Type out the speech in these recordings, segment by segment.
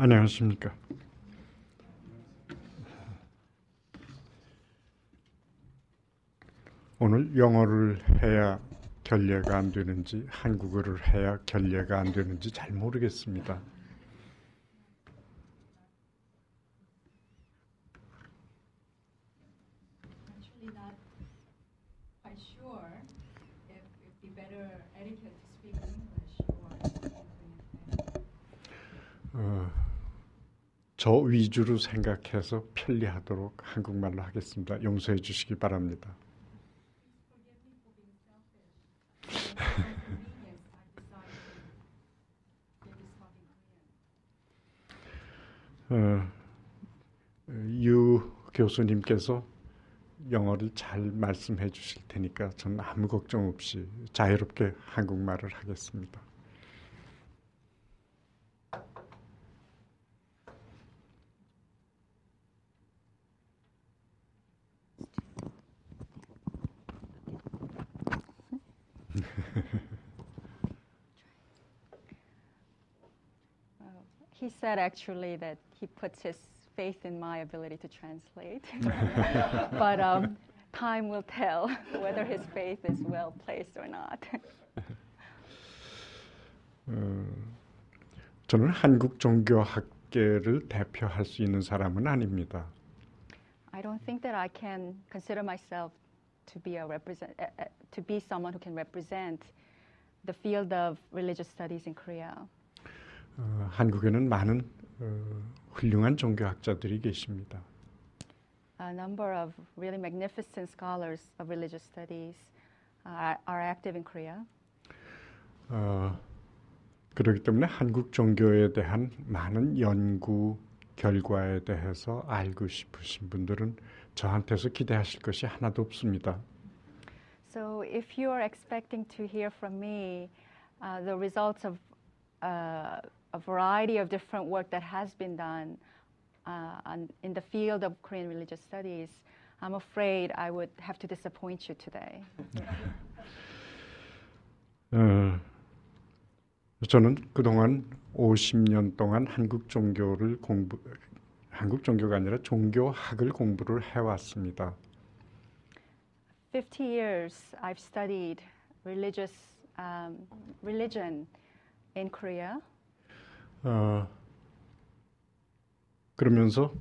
안녕하십니까. 오늘 영어를 해야 결례가 안 되는지 한국어를 해야 결례가 안 되는지 잘 모르겠습니다. Actually not quite sure if it'd be better etiquette to speak English or 저 위주로 생각해서 편리하도록 한국말로 하겠습니다. 용서해 주시기 바랍니다. 유 교수님께서 영어를 잘 말씀해 주실 테니까 저는 아무 걱정 없이 자유롭게 한국말을 하겠습니다. He said actually that he puts his faith in my ability to translate. But time will tell whether his faith is well placed or not. 저는 한국 종교학계를 대표할 수 있는 사람은 아닙니다. I don't think that I can consider myself to be someone who can represent the field of religious studies in Korea. 한국에는 많은 훌륭한 종교학자들이 계십니다. A number of really magnificent scholars of religious studies are active in Korea. 그렇기 때문에 한국 종교에 대한 많은 연구 결과에 대해서 알고 싶으신 분들은 저한테서 기대하실 것이 하나도 없습니다. So if you are expecting to hear from me the results of a variety of different work that has been done in the field of Korean religious studies, I'm afraid I would have to disappoint you today. 저는 그동안 50년 동안 한국 종교가 아니라 종교학을 공부를 해왔습니다. 50 years I've studied religion in Korea. 그러면서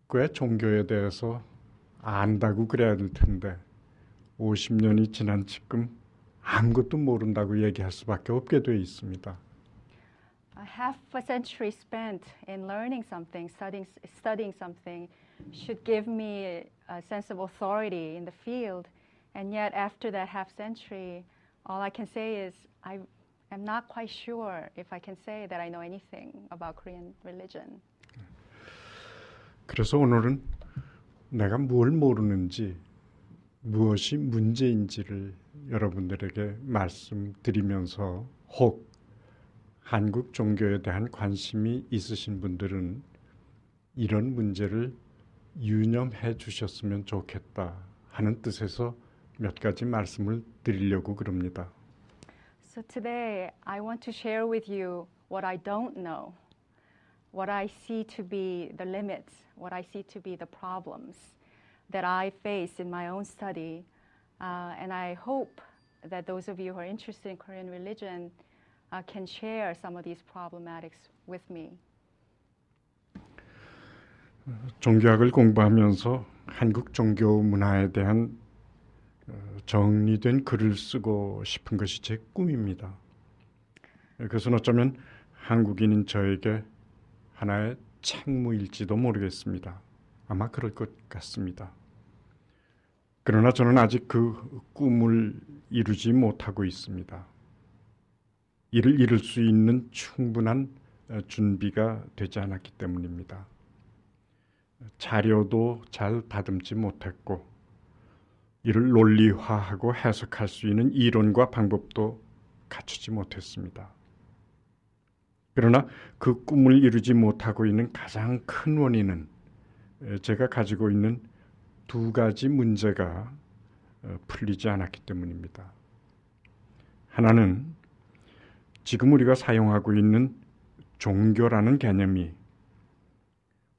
꽤 종교에 대해서 안다고 그래야 될 텐데 50년이 지난 지금 아무것도 모른다고 얘기할 수밖에 없게 돼 있습니다. A half a century spent in learning something, studying something, should give me a sense of authority in the field. And yet, after that half century, all I can say is I'm not quite sure if I can say that I know anything about Korean religion. 그래서 오늘은 내가 뭘 모르는지, 무엇이 문제인지를 여러분들에게 말씀드리면서 혹 한국 종교에 대한 관심이 있으신 분들은 이런 문제를 유념해 주셨으면 좋겠다 하는 뜻에서 몇 가지 말씀을 드리려고 그럽니다. So today I want to share with you what I don't know, what I see to be the limits, what I see to be the problems that I face in my own study. And I hope that those of you who are interested in Korean religion can share some of these problematics with me. 종교학을 공부하면서 한국 종교 문화에 대한 정리된 글을 쓰고 싶은 것이 제 꿈입니다. 그것은 어쩌면 한국인인 저에게 하나의 책무일지도 모르겠습니다. 아마 그럴 것 같습니다. 그러나 저는 아직 그 꿈을 이루지 못하고 있습니다. 이를 이룰 수 있는 충분한 준비가 되지 않았기 때문입니다. 자료도 잘 다듬지 못했고 이를 논리화하고 해석할 수 있는 이론과 방법도 갖추지 못했습니다. 그러나 그 꿈을 이루지 못하고 있는 가장 큰 원인은 제가 가지고 있는 두 가지 문제가 풀리지 않았기 때문입니다. 하나는 지금 우리가 사용하고 있는 종교라는 개념이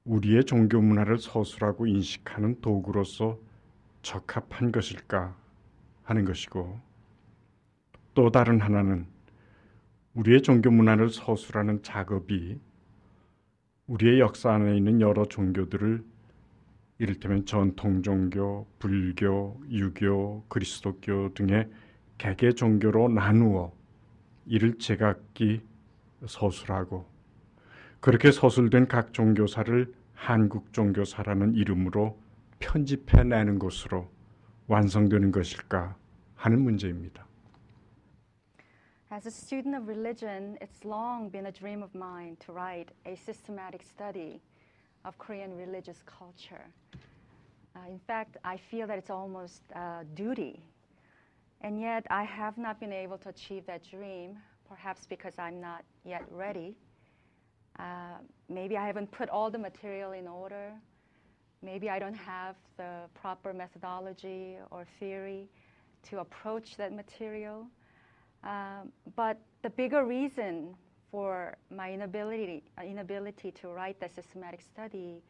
우리의 종교 문화를 서술하고 인식하는 도구로서 적합한 것일까 하는 것이고, 또 다른 하나는 우리의 종교 문화를 서술하는 작업이 우리의 역사 안에 있는 여러 종교들을 이를테면 전통 종교, 불교, 유교, 그리스도교 등의 개개 종교로 나누어 이를 제각기 서술하고, 그렇게 서술된 각 종교사를 한국 종교사라는 이름으로 편집해내는 것으로 완성되는 것일까 하는 문제입니다. As a student of religion, it's long been a dream of mine to write a systematic study of Korean religious culture. In fact, I feel that it's almost a duty. And yet, I have not been able to achieve that dream, perhaps because I'm not yet ready. Maybe I haven't put all the material in order. Maybe I don't have the proper methodology or theory to approach that material. But the bigger reason for my inability to write the systematic study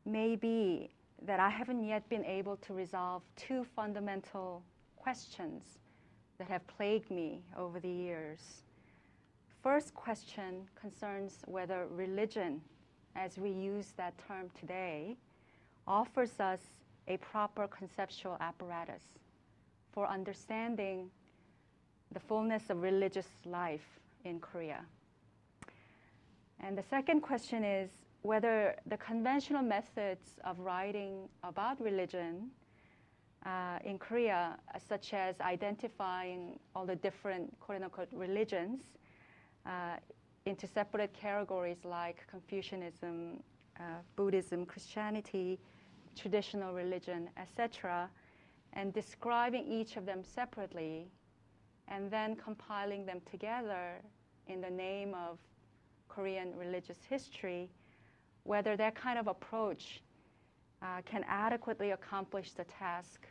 may be that I haven't yet been able to resolve two fundamental questions that have plagued me over the years. First question concerns whether religion, as we use that term today, offers us a proper conceptual apparatus for understanding the fullness of religious life in Korea. And the second question is whether the conventional methods of writing about religion in Korea, such as identifying all the different quote-unquote religions into separate categories like Confucianism, Buddhism, Christianity, traditional religion, etc., and describing each of them separately, and then compiling them together in the name of Korean religious history, whether that kind of approach can adequately accomplish the task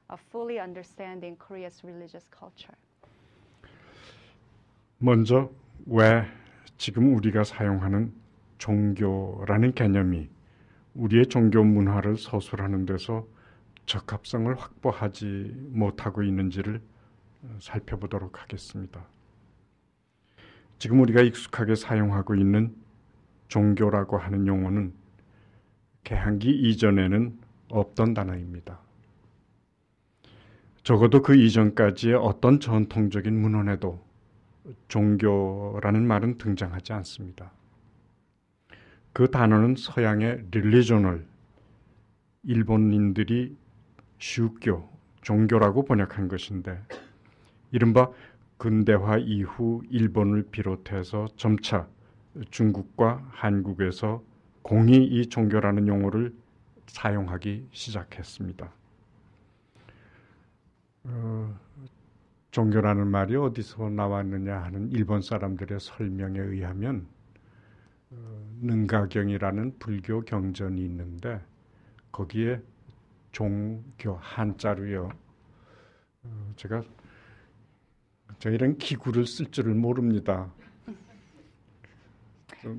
of fully understanding Korea's religious culture. 먼저 왜 지금 우리가 사용하는 종교라는 개념이 우리의 종교 문화를 서술하는 데서 적합성을 확보하지 못하고 있는지를 살펴보도록 하겠습니다. 지금 우리가 익숙하게 사용하고 있는 종교라고 하는 용어는 개항기 이전에는 없던 단어입니다. 적어도 그 이전까지의 어떤 전통적인 문헌에도 종교라는 말은 등장하지 않습니다. 그 단어는 서양의 religion을 일본인들이 슈교, 종교라고 번역한 것인데, 이른바 근대화 이후 일본을 비롯해서 점차 중국과 한국에서 공히 이 종교라는 용어를 사용하기 시작했습니다. 종교라는 말이 어디서 나왔느냐 하는 일본 사람들의 설명에 의하면 능가경이라는 불교 경전이 있는데 거기에 종교 한자로요. 제가 이런 기구를 쓸 줄을 모릅니다.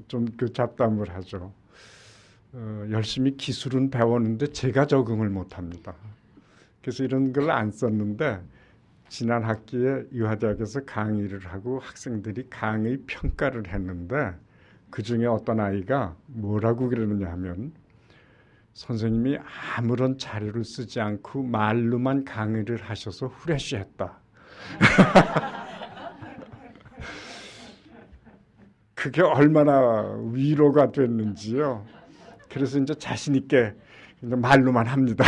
좀 그 잡담을 하죠. 열심히 기술은 배웠는데 제가 적응을 못합니다. 그래서 이런 걸 안 썼는데 지난 학기에 유화대학에서 강의를 하고 학생들이 강의 평가를 했는데 그중에 어떤 아이가 뭐라고 그러느냐 하면 선생님이 아무런 자료를 쓰지 않고 말로만 강의를 하셔서 후레쉬했다. 그게 얼마나 위로가 됐는지요. 그래서 이제 자신 있게 말로만 합니다.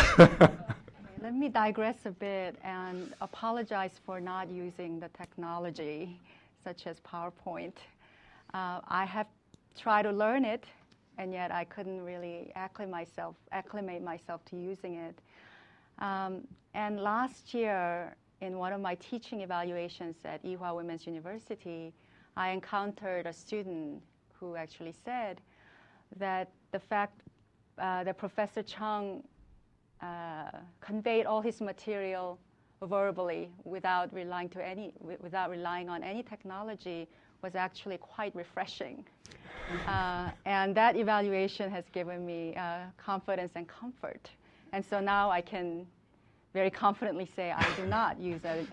Let me digress a bit and apologize for not using the technology such as PowerPoint. I have tried to learn it, and yet I couldn't really acclimate myself to using it. And last year, in one of my teaching evaluations at Ewha Women's University, I encountered a student who actually said that the fact that Professor Chung conveyed all his material verbally without relying on any technology was actually quite refreshing. And that evaluation has given me confidence and comfort. And so now I can very confidently say I do not use any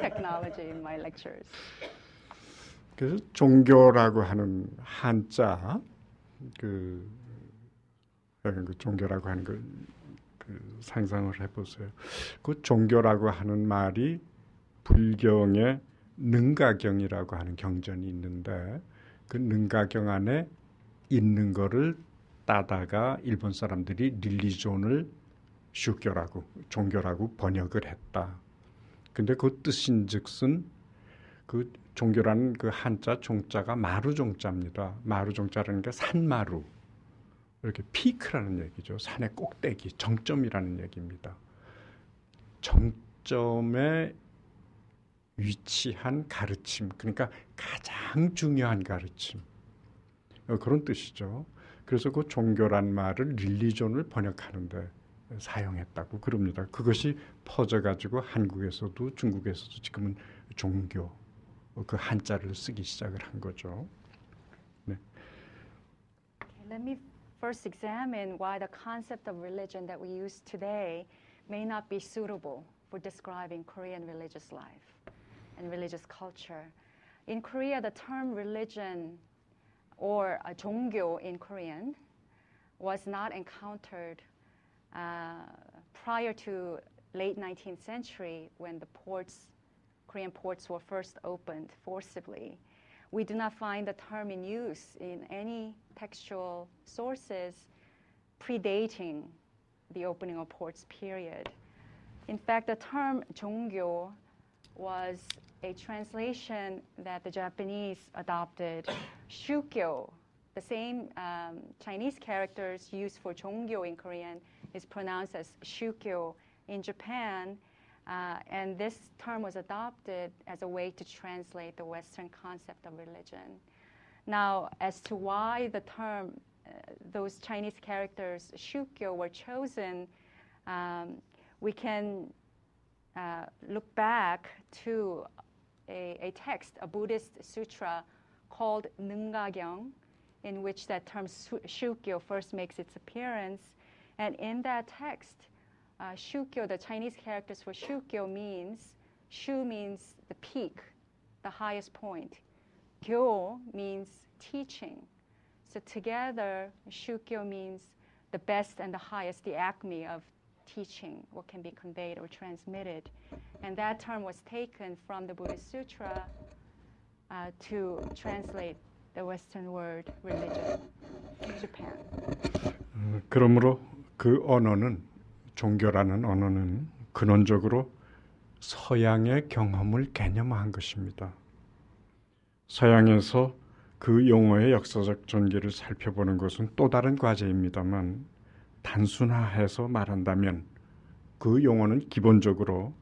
technology in my lectures. 그래서 종교라고 하는 한자, 그 종교라고 하는 걸 상상을 해보세요. 그 종교라고 하는 말이 불경의 능가경이라고 하는 경전이 있는데 그 능가경 안에 있는 거를 따다가 일본 사람들이 릴리존을 슈교라고 종교라고 번역을 했다. 근데 그 뜻인즉슨 그 종교라는 그 한자 종자가 마루종자입니다. 마루종자라는 게 산마루. 이렇게 피크라는 얘기죠. 산의 꼭대기, 정점이라는 얘기입니다. 정점에 위치한 가르침, 그러니까 가장 중요한 가르침. 그런 뜻이죠. 그래서 그 종교란 말을 릴리존을 번역하는데 사용했다고 그럽니다. 그것이 퍼져가지고 한국에서도 중국에서도 지금은 종교, 그 한자를 쓰기 시작을 한 거죠. 네. Let me first examine why the concept of religion that we use today may not be suitable for describing Korean religious life and religious culture. In Korea, the term religion or 종교 in Korean was not encountered prior to late 19th century when the Korean ports were first opened forcibly. We do not find the term in use in any textual sources predating the opening of ports period. In fact, the term 종교 was a translation that the Japanese adopted. Shukyo, the same Chinese characters used for 종교 in Korean, is pronounced as shukyo in Japan. And this term was adopted as a way to translate the Western concept of religion. Now, as to why the term, those Chinese characters, shukyo, were chosen, we can look back to a text, a Buddhist sutra called Nungagyong, in which that term shukyo first makes its appearance. And in that text, shukyo, the Chinese characters for shukyo means, shu means the peak, the highest point. Gyo means teaching. So together, shukyo means the best and the highest, the acme of teaching, what can be conveyed or transmitted. And that term was taken from the Buddhist Sutra to translate the Western word religion in Japan. 그러므로 그 언어는 종교라는 언어는 근원적으로 서양의 경험을 개념화한 것입니다. 서양에서 그 용어의 역사적 전개를 살펴보는 것은 또 다른 과제입니다만 단순화해서 말한다면 그 용어는 기본적으로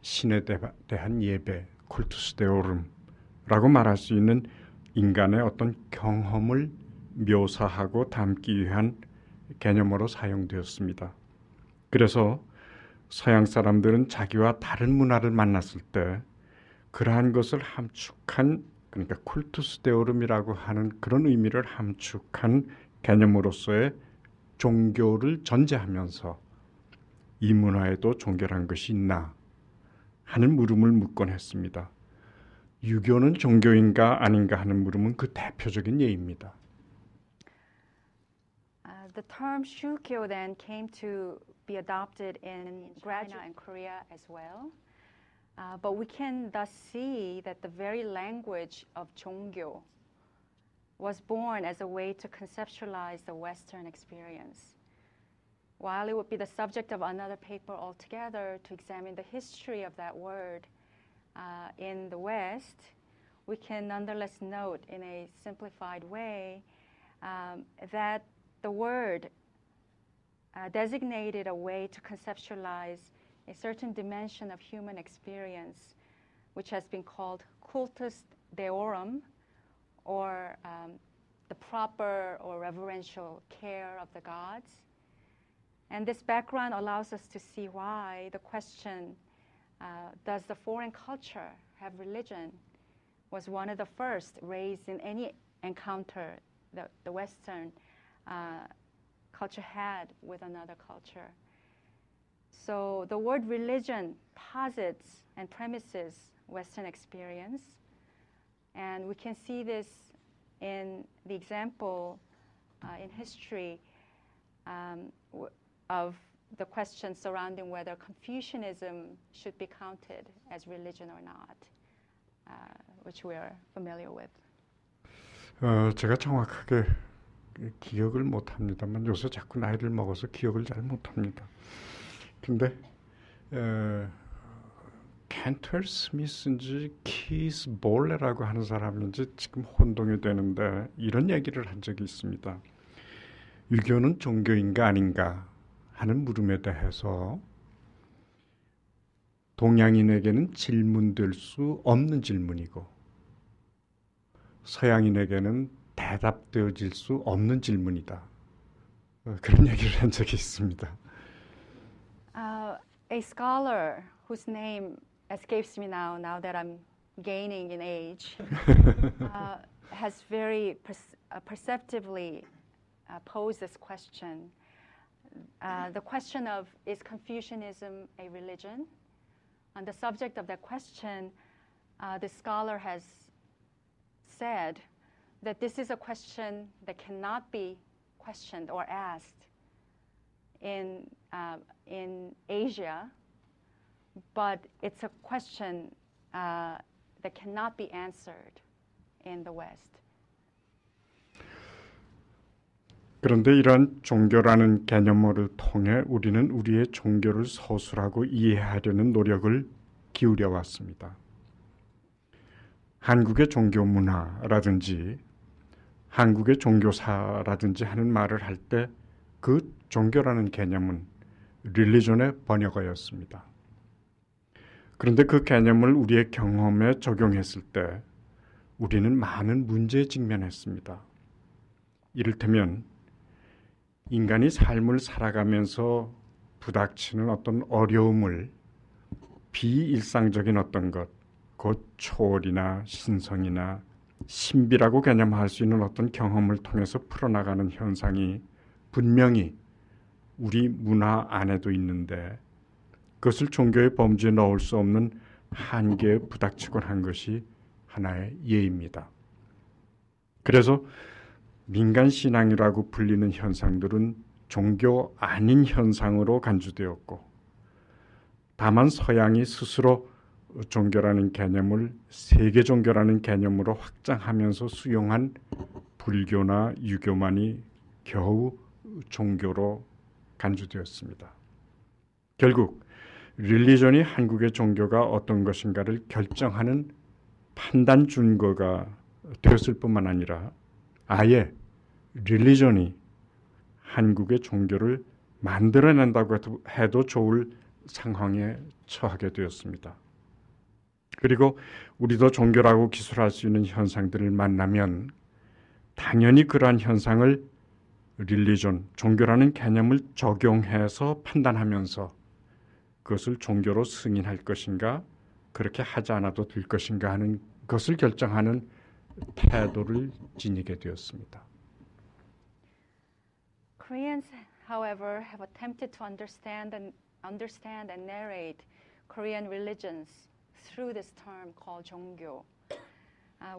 신에 대한 예배, 쿨투스 데오름라고 말할 수 있는 인간의 어떤 경험을 묘사하고 담기 위한 개념으로 사용되었습니다. 그래서 서양 사람들은 자기와 다른 문화를 만났을 때 그러한 것을 함축한, 그러니까 쿨투스 데오름이라고 하는 그런 의미를 함축한 개념으로서의 종교를 전제하면서 이 문화에도 종교란 것이 있나 하는 물음을 묻곤 했습니다. 유교는 종교인가 아닌가 하는 물음은 그 대표적인 예입니다. The term shukyo then came to be adopted in China and Korea as well. But we can thus see that the very language of 종교 was born as a way to conceptualize the Western experience. While it would be the subject of another paper altogether to examine the history of that word in the West, we can nonetheless note in a simplified way that the word designated a way to conceptualize a certain dimension of human experience, which has been called cultus deorum, or the proper or reverential care of the gods. And this background allows us to see why the question, does the foreign culture have religion, was one of the first raised in any encounter that the Western culture had with another culture. So the word religion posits and premises Western experience. And we can see this in the example in history of the question surrounding whether Confucianism should be counted as religion or not, which we are familiar with. 제가 정확하게 기억을 못합니다만 요새 자꾸 나이를 먹어서 기억을 잘 못합니다. 근데 켄터 스미스인지 키스 볼레라고 하는 사람인지 지금 혼동이 되는데 이런 얘기를 한 적이 있습니다. 유교는 종교인가 아닌가 하는 물음에 대해서 동양인에게는 질문될 수 없는 질문이고 서양인에게는 대답되어질 수 없는 질문이다. 그런 얘기를 한 적이 있습니다. A scholar whose name escapes me now that I'm gaining in age, has very perceptively posed this question. The question of, is Confucianism a religion? On the subject of that question, the scholar has said that this is a question that cannot be questioned or asked in Asia, but it's a question that cannot be answered in the West. 그런데 이러한 종교라는 개념을 통해 우리는 우리의 종교를 서술하고 이해하려는 노력을 기울여 왔습니다. 한국의 종교 문화라든지 한국의 종교사라든지 하는 말을 할 때 그 종교라는 개념은 릴리존의 번역어였습니다. 그런데 그 개념을 우리의 경험에 적용했을 때 우리는 많은 문제에 직면했습니다. 이를테면 인간이 삶을 살아가면서 부닥치는 어떤 어려움을 비일상적인 어떤 것, 곧 초월이나 신성이나 신비라고 개념할 수 있는 어떤 경험을 통해서 풀어나가는 현상이 분명히 우리 문화 안에도 있는데 그것을 종교의 범주에 넣을 수 없는 한계에 부닥치곤 한 것이 하나의 예입니다. 그래서 민간신앙이라고 불리는 현상들은 종교 아닌 현상으로 간주되었고 다만 서양이 스스로 종교라는 개념을 세계 종교라는 개념으로 확장하면서 수용한 불교나 유교만이 겨우 종교로 간주되었습니다. 결국 릴리전이 한국의 종교가 어떤 것인가를 결정하는 판단 준거가 되었을 뿐만 아니라 아예 릴리전이 한국의 종교를 만들어낸다고 해도 좋을 상황에 처하게 되었습니다. 그리고 우리도 종교라고 기술할 수 있는 현상들을 만나면 당연히 그러한 현상을 릴리전, 종교라는 개념을 적용해서 판단하면서 그것을 종교로 승인할 것인가, 그렇게 하지 않아도 될 것인가 하는 것을 결정하는 태도를 지니게 되었습니다. Koreans, however, have attempted to understand and narrate Korean religions through this term called 종교.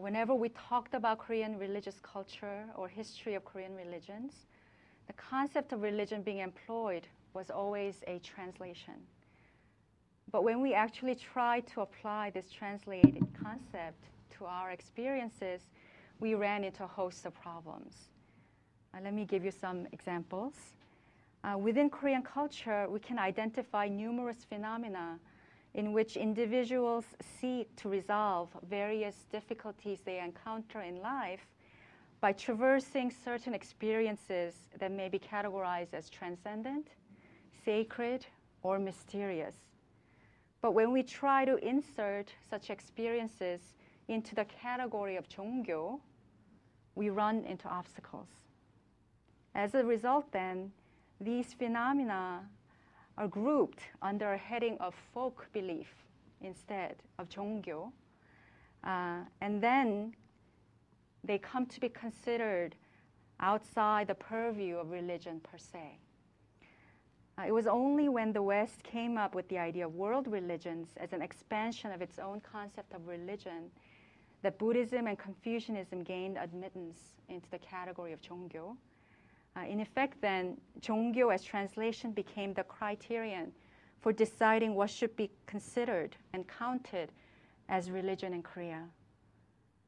Whenever we talked about Korean religious culture or history of Korean religions, the concept of religion being employed was always a translation. But when we actually try to apply this translated concept to our experiences, we ran into a host of problems. Let me give you some examples. Within Korean culture, we can identify numerous phenomena in which individuals seek to resolve various difficulties they encounter in life by traversing certain experiences that may be categorized as transcendent, sacred, or mysterious. But when we try to insert such experiences into the category of 종교, we run into obstacles. As a result, then, these phenomena are grouped under a heading of folk belief instead of 종교, And then they come to be considered outside the purview of religion per se. It was only when the West came up with the idea of world religions as an expansion of its own concept of religion that Buddhism and Confucianism gained admittance into the category of 종교. In effect, then, 종교 as translation became the criterion for deciding what should be considered and counted as religion in Korea.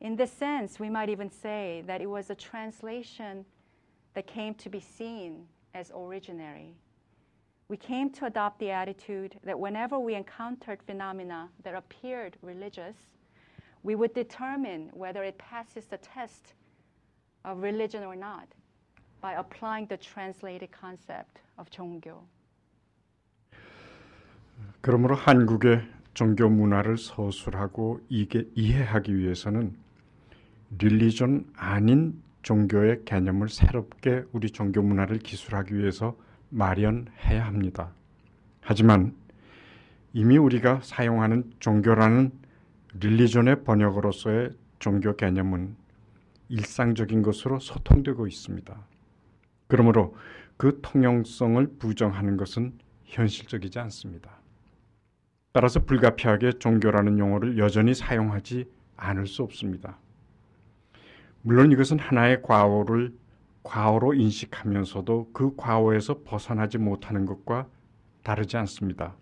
In this sense, we might even say that it was a translation that came to be seen as originary. We came to adopt the attitude that whenever we encountered phenomena that appeared religious, we would determine whether it passes the test of religion or not by applying the translated concept of 종교. 그러므로 한국의 종교 문화를 서술하고 이해하기 위해서는 릴리전 아닌 종교의 개념을 새롭게 우리 종교 문화를 기술하기 위해서 마련해야 합니다. 하지만 이미 우리가 사용하는 종교라는 릴리전의 번역으로서의 종교 개념은 일상적인 것으로 소통되고 있습니다. 그러므로 그 통용성을 부정하는 것은 현실적이지 않습니다. 따라서 불가피하게 종교라는 용어를 여전히 사용하지 않을 수 없습니다. 물론 이것은 하나의 과오로 인식하면서도 그 과오에서 벗어나지 못하는 것과 다르지 않습니다.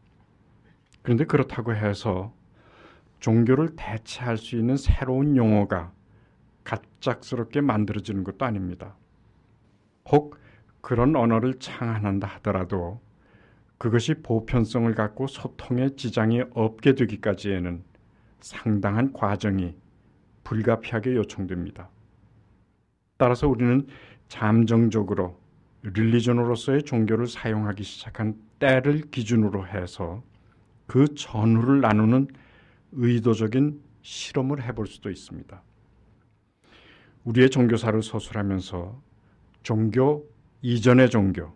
그런데 그렇다고 해서 종교를 대체할 수 있는 새로운 용어가 갑작스럽게 만들어지는 것도 아닙니다. 혹 그런 언어를 창안한다 하더라도 그것이 보편성을 갖고 소통에 지장이 없게 되기까지에는 상당한 과정이 불가피하게 요청됩니다. 따라서 우리는 잠정적으로 릴리전으로서의 종교를 사용하기 시작한 때를 기준으로 해서 그 전후를 나누는 의도적인 실험을 해볼 수도 있습니다. 우리의 종교사를 서술하면서 종교 이전의 종교,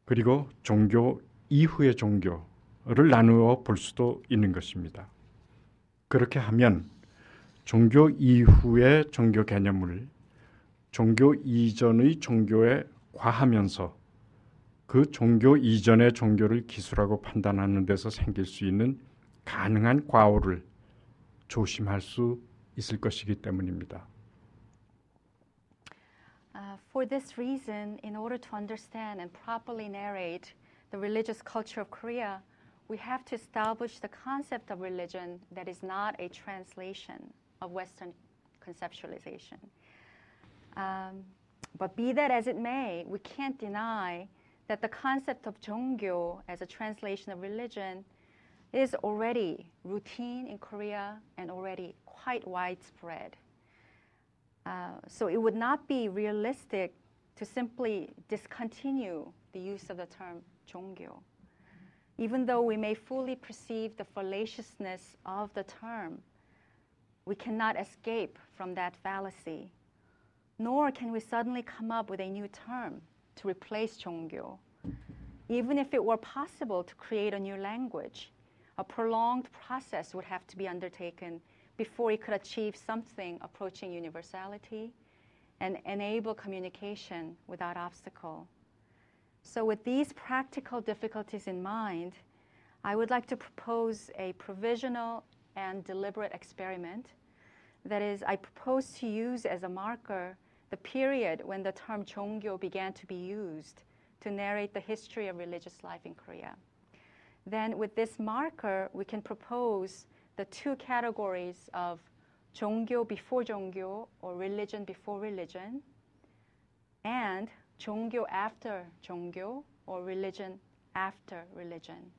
그리고 종교 이후의 종교를 나누어 볼 수도 있는 것입니다. 그렇게 하면 종교 이후의 종교 개념을 종교 이전의 종교에 과하면서 그 종교 이전의 종교를 기술하고 판단하는 데서 생길 수 있는 가능한 과오를 조심할 수 있을 것이기 때문입니다. For this reason, in order to understand and properly narrate the religious culture of Korea, we have to establish the concept of religion that is not a translation of Western conceptualization. But be that as it may, we can't deny that the concept of 종교 as a translation of religion is already routine in Korea and already quite widespread. So it would not be realistic to simply discontinue the use of the term 종교. Even though we may fully perceive the fallaciousness of the term, we cannot escape from that fallacy, nor can we suddenly come up with a new term to replace 종교. Even if it were possible to create a new language, a prolonged process would have to be undertaken before it could achieve something approaching universality and enable communication without obstacle. So with these practical difficulties in mind, I would like to propose a provisional and deliberate experiment. That is, I propose to use as a marker the period when the term 종교 began to be used to narrate the history of religious life in Korea. Then with this marker, we can propose the two categories of 종교 before 종교, or religion before religion, and 종교 after 종교, or religion after religion.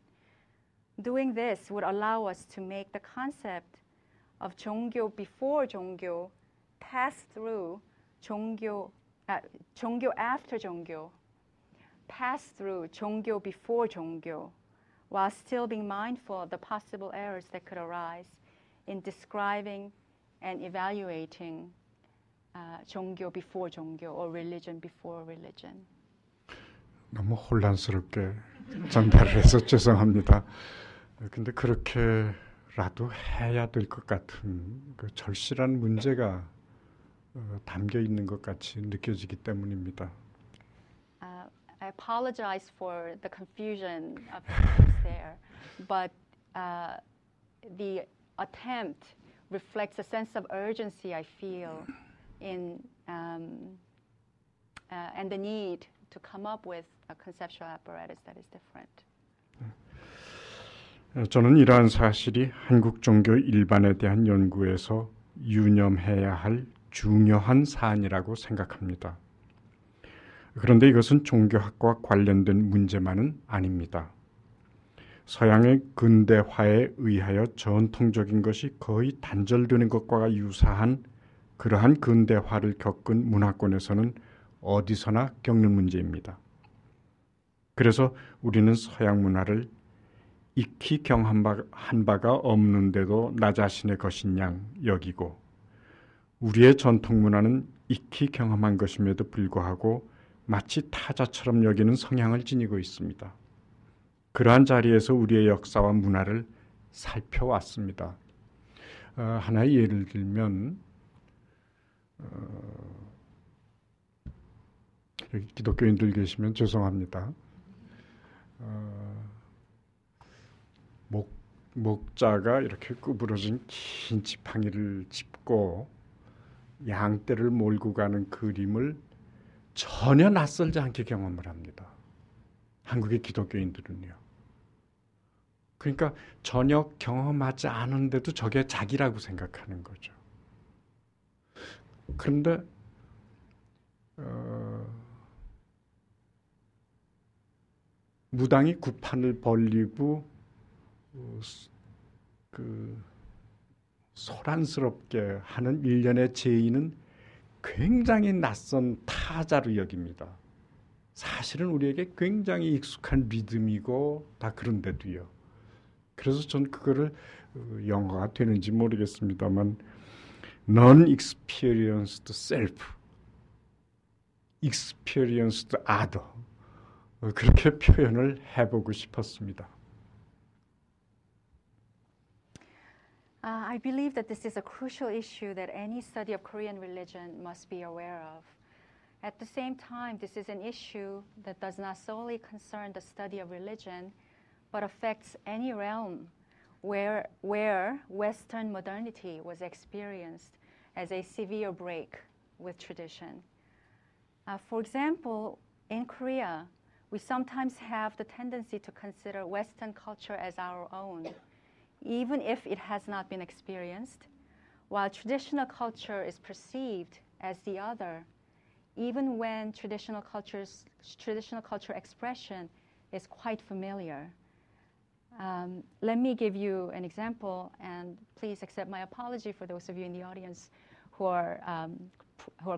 Doing this would allow us to make the concept of 종교 before 종교 pass through 종교 after 종교, pass through 종교 before 종교, while still being mindful of the possible errors that could arise in describing and evaluating 종교 before 종교, or religion before religion. 너무 혼란스럽게 전달을 해서 죄송합니다. 근데 그렇게 라도 해야 될 것 같은 그 절실한 문제가 담겨 있는 것 같이 느껴지기 때문입니다. I apologize for the confusion of things there, but the attempt reflects a sense of urgency I feel in and the need to come up with a conceptual apparatus that is different. 저는 이러한 사실이 한국 종교 일반에 대한 연구에서 유념해야 할 중요한 사안이라고 생각합니다. 그런데 이것은 종교학과 관련된 문제만은 아닙니다. 서양의 근대화에 의하여 전통적인 것이 거의 단절되는 것과 유사한 그러한 근대화를 겪은 문화권에서는 어디서나 겪는 문제입니다. 그래서 우리는 서양 문화를 익히 경험한 바가 없는데도 나 자신의 것인 양 여기고 우리의 전통 문화는 익히 경험한 것임에도 불구하고 마치 타자처럼 여기는 성향을 지니고 있습니다. 그러한 자리에서 우리의 역사와 문화를 살펴왔습니다. 하나의 예를 들면 여기 기독교인들 계시면 죄송합니다. 목자가 이렇게 구부러진 긴 지팡이를 짚고 양떼를 몰고 가는 그림을 전혀 낯설지 않게 경험을 합니다. 한국의 기독교인들은요. 그러니까 전혀 경험하지 않은데도 저게 자기라고 생각하는 거죠. 그런데 무당이 구판을 벌리고 소란스럽게 하는 일련의 제의는 굉장히 낯선 타자로 여깁니다. 사실은 우리에게 굉장히 익숙한 리듬이고 다 그런데도요. 그래서 전 그거를 영어가 되는지 모르겠습니다만 non-experienced self, experienced other 그렇게 표현을 해보고 싶었습니다. I believe that this is a crucial issue that any study of Korean religion must be aware of. At the same time, this is an issue that does not solely concern the study of religion, but affects any realm where Western modernity was experienced as a severe break with tradition. For example, in Korea, we sometimes have the tendency to consider Western culture as our own, even if it has not been experienced, while traditional culture is perceived as the other, even when traditional culture expression is quite familiar. Let me give you an example, and please accept my apology for those of you in the audience who are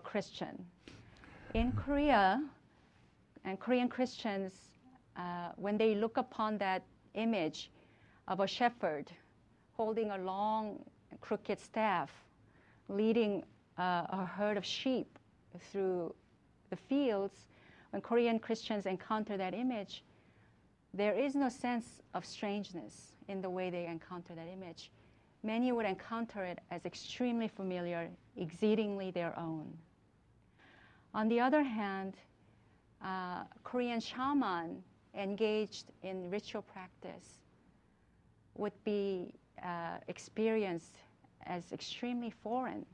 Christian. In Korea, and Korean Christians, when they look upon that image of a shepherd holding a long, crooked staff, leading a herd of sheep through the fields, when Korean Christians encounter that image, there is no sense of strangeness in the way they encounter that image. Many would encounter it as extremely familiar, exceedingly their own. On the other hand, Korean shaman engaged in ritual practice would be experienced as extremely foreign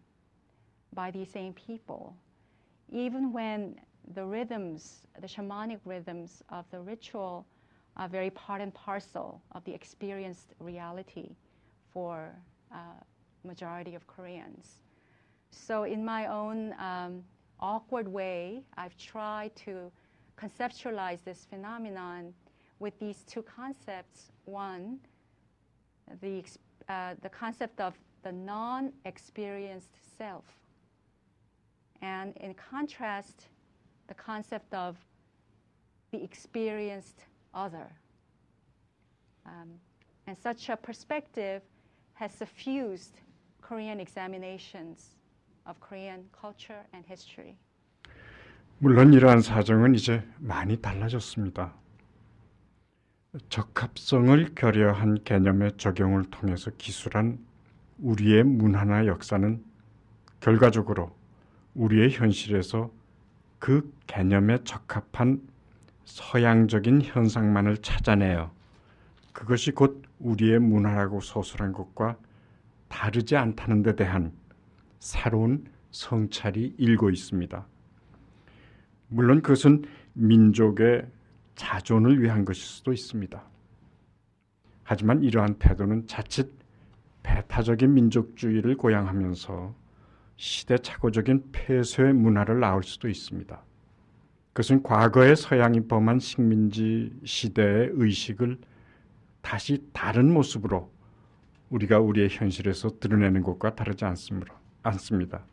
by these same people, even when the rhythms, the shamanic rhythms of the ritual are very part and parcel of the experienced reality for majority of Koreans. So in my own awkward way, I've tried to conceptualize this phenomenon with these two concepts. One, the concept of the non-experienced self, and in contrast, the concept of the experienced other. And such a perspective has suffused Korean examinations of Korean culture and history. 물론 이러한 사정은 이제 많이 달라졌습니다. 적합성을 결여한 개념의 적용을 통해서 기술한 우리의 문화나 역사는 결과적으로 우리의 현실에서 그 개념에 적합한 서양적인 현상만을 찾아내어 그것이 곧 우리의 문화라고 소설한 것과 다르지 않다는 데 대한 새로운 성찰이 일고 있습니다. 물론 그것은 민족의 자존을 위한 것일 수도 있습니다. 하지만 이러한 태도는 자칫 배타적인 민족주의를 고양하면서 시대착오적인 폐쇄 문화를 낳을 수도 있습니다. 그것은 과거의 서양이 범한 식민지 시대의 의식을 다시 다른 모습으로 우리가 우리의 현실에서 드러내는 것과 다르지 않습니다.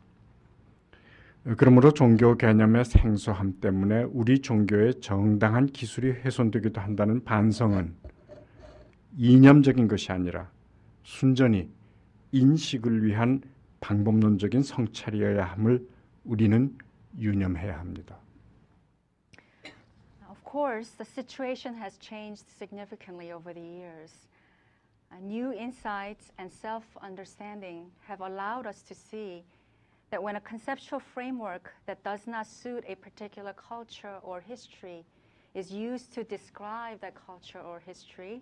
그러므로 종교 개념의 생소함 때문에 우리 종교의 정당한 기술이 훼손되기도 한다는 반성은 이념적인 것이 아니라 순전히 인식을 위한 방법론적인 성찰이어야 함을 우리는 유념해야 합니다. Of course, the situation has changed significantly over the years. New insights and self-understanding have allowed us to see that when a conceptual framework that does not suit a particular culture or history is used to describe that culture or history,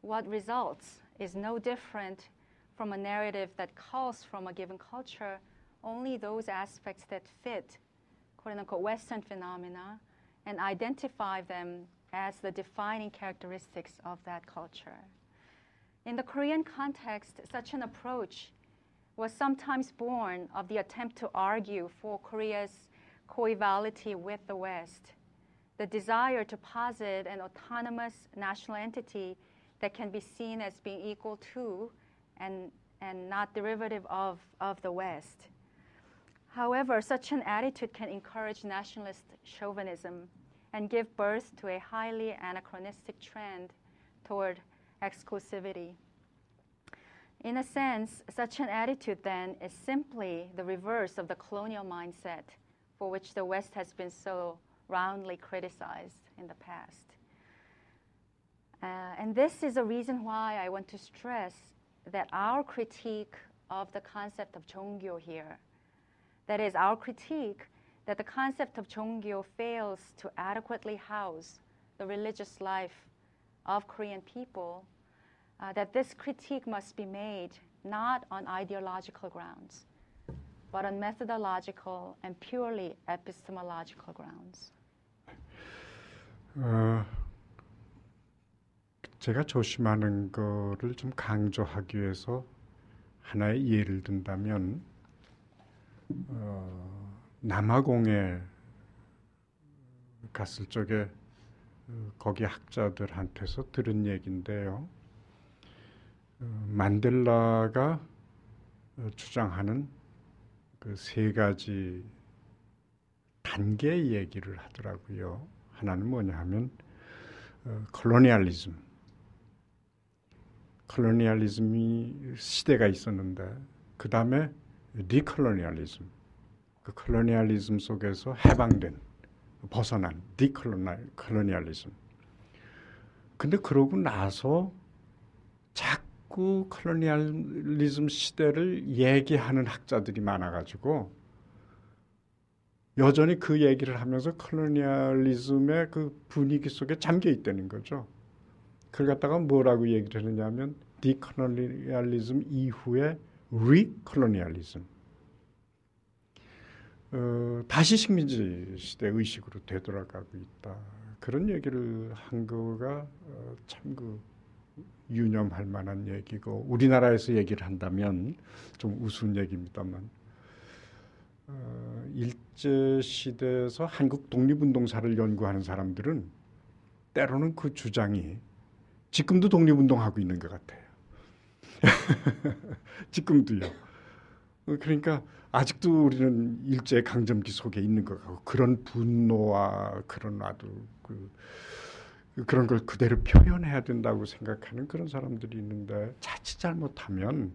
what results is no different from a narrative that culls from a given culture only those aspects that fit quote-unquote Western phenomena and identify them as the defining characteristics of that culture. In the Korean context, such an approach was sometimes born of the attempt to argue for Korea's coevality with the West, the desire to posit an autonomous national entity that can be seen as being equal to and not derivative of the West. However, such an attitude can encourage nationalist chauvinism and give birth to a highly anachronistic trend toward exclusivity. In a sense, such an attitude then is simply the reverse of the colonial mindset for which the West has been so roundly criticized in the past. And this is a reason why I want to stress that our critique of the concept of 종교 here, that is, our critique that the concept of 종교 fails to adequately house the religious life of Korean people, that this critique must be made not on ideological grounds, but on methodological and purely epistemological grounds. 제가 조심하는 거를 좀 강조하기 위해서 하나의 예를 든다면 남아공에 갔을 적에 거기 학자들한테서 들은 얘기인데요. 만델라가 주장하는 그 세 가지 단계 얘기를 하더라고요. 하나는 뭐냐 하면 콜로니얼리즘이 시대가 있었는데 그 다음에 디콜로니얼리즘, 그 콜로니얼리즘 속에서 해방된, 벗어난 디콜로니얼리즘. 근데 그러고 나서 자꾸 콜로니얼리즘 시대를 얘기하는 학자들이 많아가지고 여전히 그 얘기를 하면서 콜로니얼리즘의 그 분위기 속에 잠겨 있다는 거죠. 그걸 갖다가 뭐라고 얘기를 했느냐면 디콜로니얼리즘 이후에 리콜로니얼리즘, 다시 식민지 시대 의식으로 되돌아가고 있다. 그런 얘기를 한 거가 참 유념할 만한 얘기고, 우리나라에서 얘기를 한다면 좀 우스운 얘기입니다만 일제시대에서 한국 독립운동사를 연구하는 사람들은 때로는 그 주장이 지금도 독립운동하고 있는 것 같아요. 지금도요. 그러니까 아직도 우리는 일제 강점기 속에 있는 것 같고, 그런 분노와 그런 아주 그런 걸 그대로 표현해야 된다고 생각하는 그런 사람들이 있는데, 자칫 잘못하면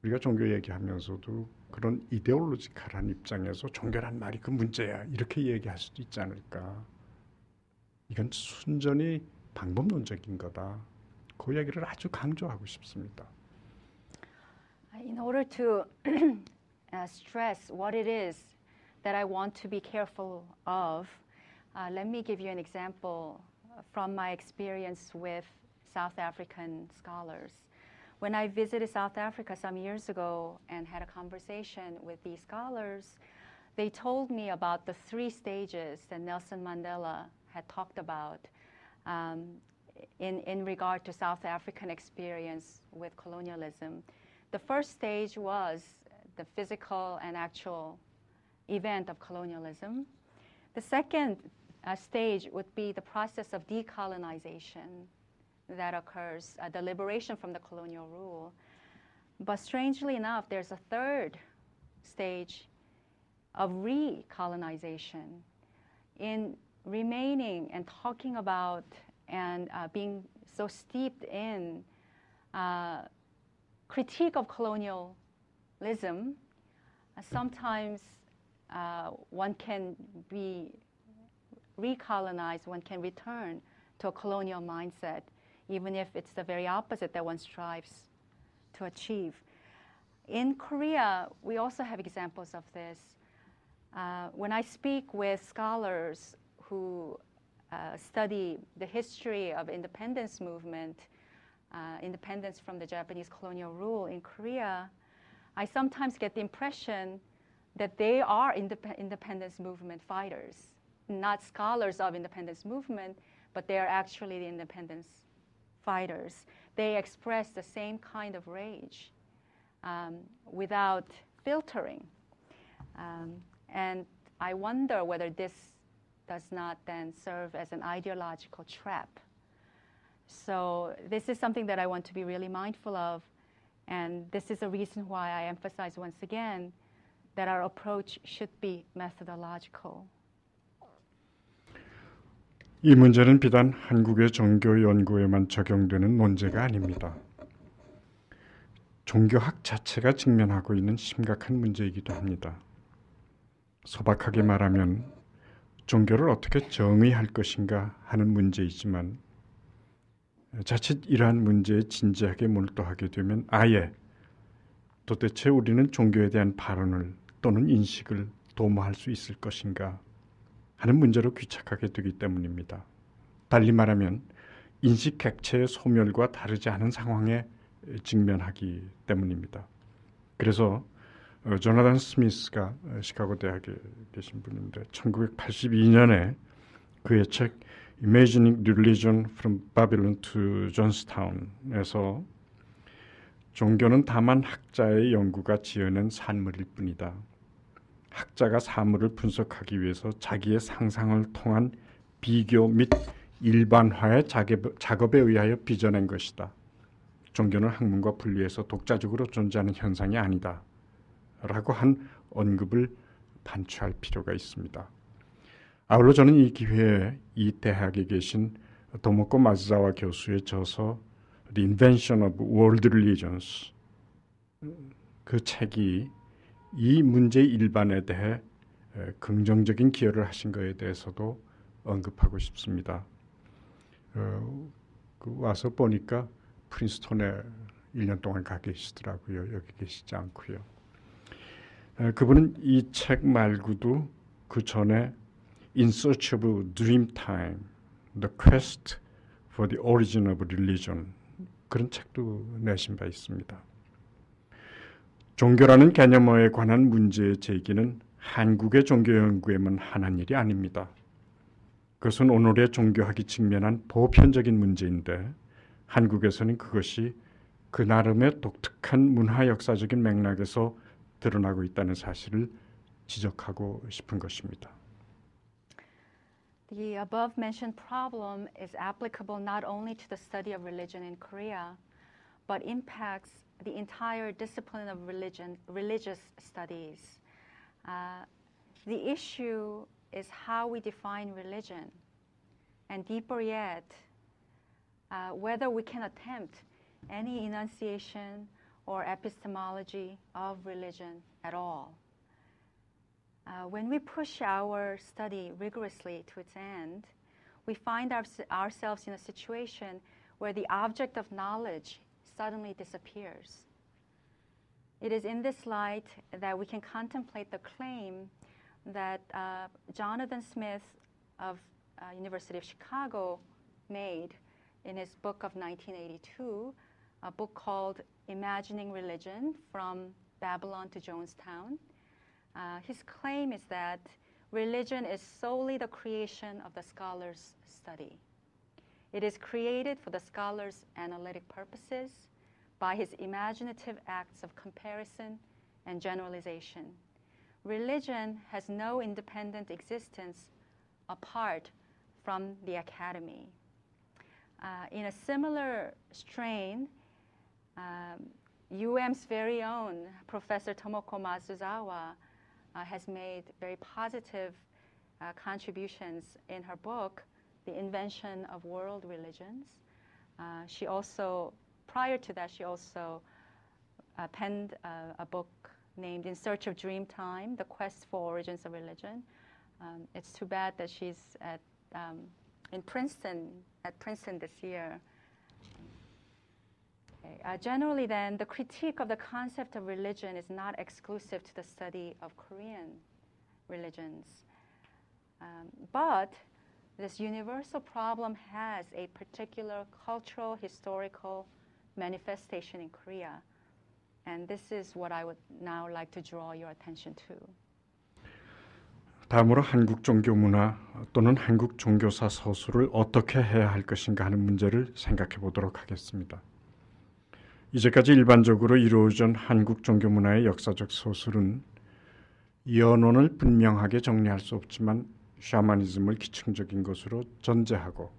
우리가 종교 얘기하면서도 그런 이데올로지컬한 입장에서 종교란 말이 그 문제야 이렇게 얘기할 수도 있지 않을까. 이건 순전히 방법론적인 거다. 그 이야기를 아주 강조하고 싶습니다. In order to stress what it is that I want to be careful of, let me give you an example from my experience with South African scholars. When I visited South Africa some years ago and had a conversation with these scholars, they told me about the 3 stages that Nelson Mandela had talked about in regard to South African experience with colonialism. The first stage was the physical and actual event of colonialism. The second stage would be the process of decolonization that occurs, the liberation from the colonial rule. But strangely enough, there's a third stage of recolonization in remaining and talking about and being so steeped in critique of colonialism. Sometimes one can be recolonized, one can return to a colonial mindset, even if it's the very opposite that one strives to achieve. In Korea, we also have examples of this. When I speak with scholars who study the history of independence movement, independence from the Japanese colonial rule in Korea, I sometimes get the impression that they are independence movement fighters, not scholars of independence movement, but they are actually the independence fighters. They express the same kind of rage without filtering. And I wonder whether this does not then serve as an ideological trap. So this is something that I want to be really mindful of. And this is a reason why I emphasize once again that our approach should be methodological. 이 문제는 비단 한국의 종교 연구에만 적용되는 논제가 아닙니다. 종교학 자체가 직면하고 있는 심각한 문제이기도 합니다. 소박하게 말하면 종교를 어떻게 정의할 것인가 하는 문제이지만 자칫 이러한 문제에 진지하게 몰두하게 되면 아예 도대체 우리는 종교에 대한 발언을 또는 인식을 도모할 수 있을 것인가 하는 문제로 귀착하게 되기 때문입니다. 달리 말하면 인식 객체의 소멸과 다르지 않은 상황에 직면하기 때문입니다. 그래서 조나단 스미스가 시카고 대학에 계신 분인데 1982년에 그의 책 Imagining Religion from Babylon to Johnstown에서 종교는 다만 학자의 연구가 지어낸 산물일 뿐이다. 학자가 사물을 분석하기 위해서 자기의 상상을 통한 비교 및 일반화의 작업에 의하여 빚어낸 것이다. 종교는 학문과 분리해서 독자적으로 존재하는 현상이 아니다. 라고 한 언급을 반추할 필요가 있습니다. 아울러 저는 이 기회에 이 대학에 계신 도모코 마즈자와 교수의 저서 The Invention of World Religions 그 책이 이 문제 일반에 대해 긍정적인 기여를 하신 것에 대해서도 언급하고 싶습니다. 와서 보니까 프린스톤에 1년 동안 가 계시더라고요. 여기 계시지 않고요. 그분은 이 책 말고도 그 전에 In Search of Dreamtime, The Quest for the Origin of Religion 그런 책도 내신 바 있습니다. 종교라는 개념에 관한 문제의 제기는 한국의 종교 연구에만 한한 일이 아닙니다. 그것은 오늘의 종교학이 직면한 보편적인 문제인데 한국에서는 그것이 그 나름의 독특한 문화 역사적인 맥락에서 드러나고 있다는 사실을 지적하고 싶은 것입니다. The above-mentioned problem is applicable not only to the study of religion in Korea, but impacts the entire discipline of religious studies. The issue is how we define religion, and deeper yet, whether we can attempt any enunciation or epistemology of religion at all. When we push our study rigorously to its end, we find ourselves in a situation where the object of knowledge suddenly disappears. It is in this light that we can contemplate the claim that Jonathan Smith of University of Chicago made in his book of 1982, a book called Imagining Religion from Babylon to Jonestown. His claim is that religion is solely the creation of the scholar's study. It is created for the scholar's analytic purposes by his imaginative acts of comparison and generalization. Religion has no independent existence apart from the academy. In a similar strain, UM's very own Professor Tomoko Masuzawa has made very positive contributions in her book, The Invention of World Religions. She also, prior to that, she also penned a book named In Search of Dreamtime, The Quest for Origins of Religion. It's too bad that she's at Princeton this year. Okay. Generally then, the critique of the concept of religion is not exclusive to the study of Korean religions. But this universal problem has a particular cultural, historical manifestation in Korea. And this is what I would now like to draw your attention to. 다음으로 한국 종교 문화 또는 한국 종교사 서술을 어떻게 해야 할 것인가 하는 문제를 생각해 보도록 하겠습니다. 이제까지 일반적으로 이루어진 한국 종교 문화의 역사적 서술은 연원을 분명하게 정리할 수 없지만 샤머니즘을 기층적인 것으로 전제하고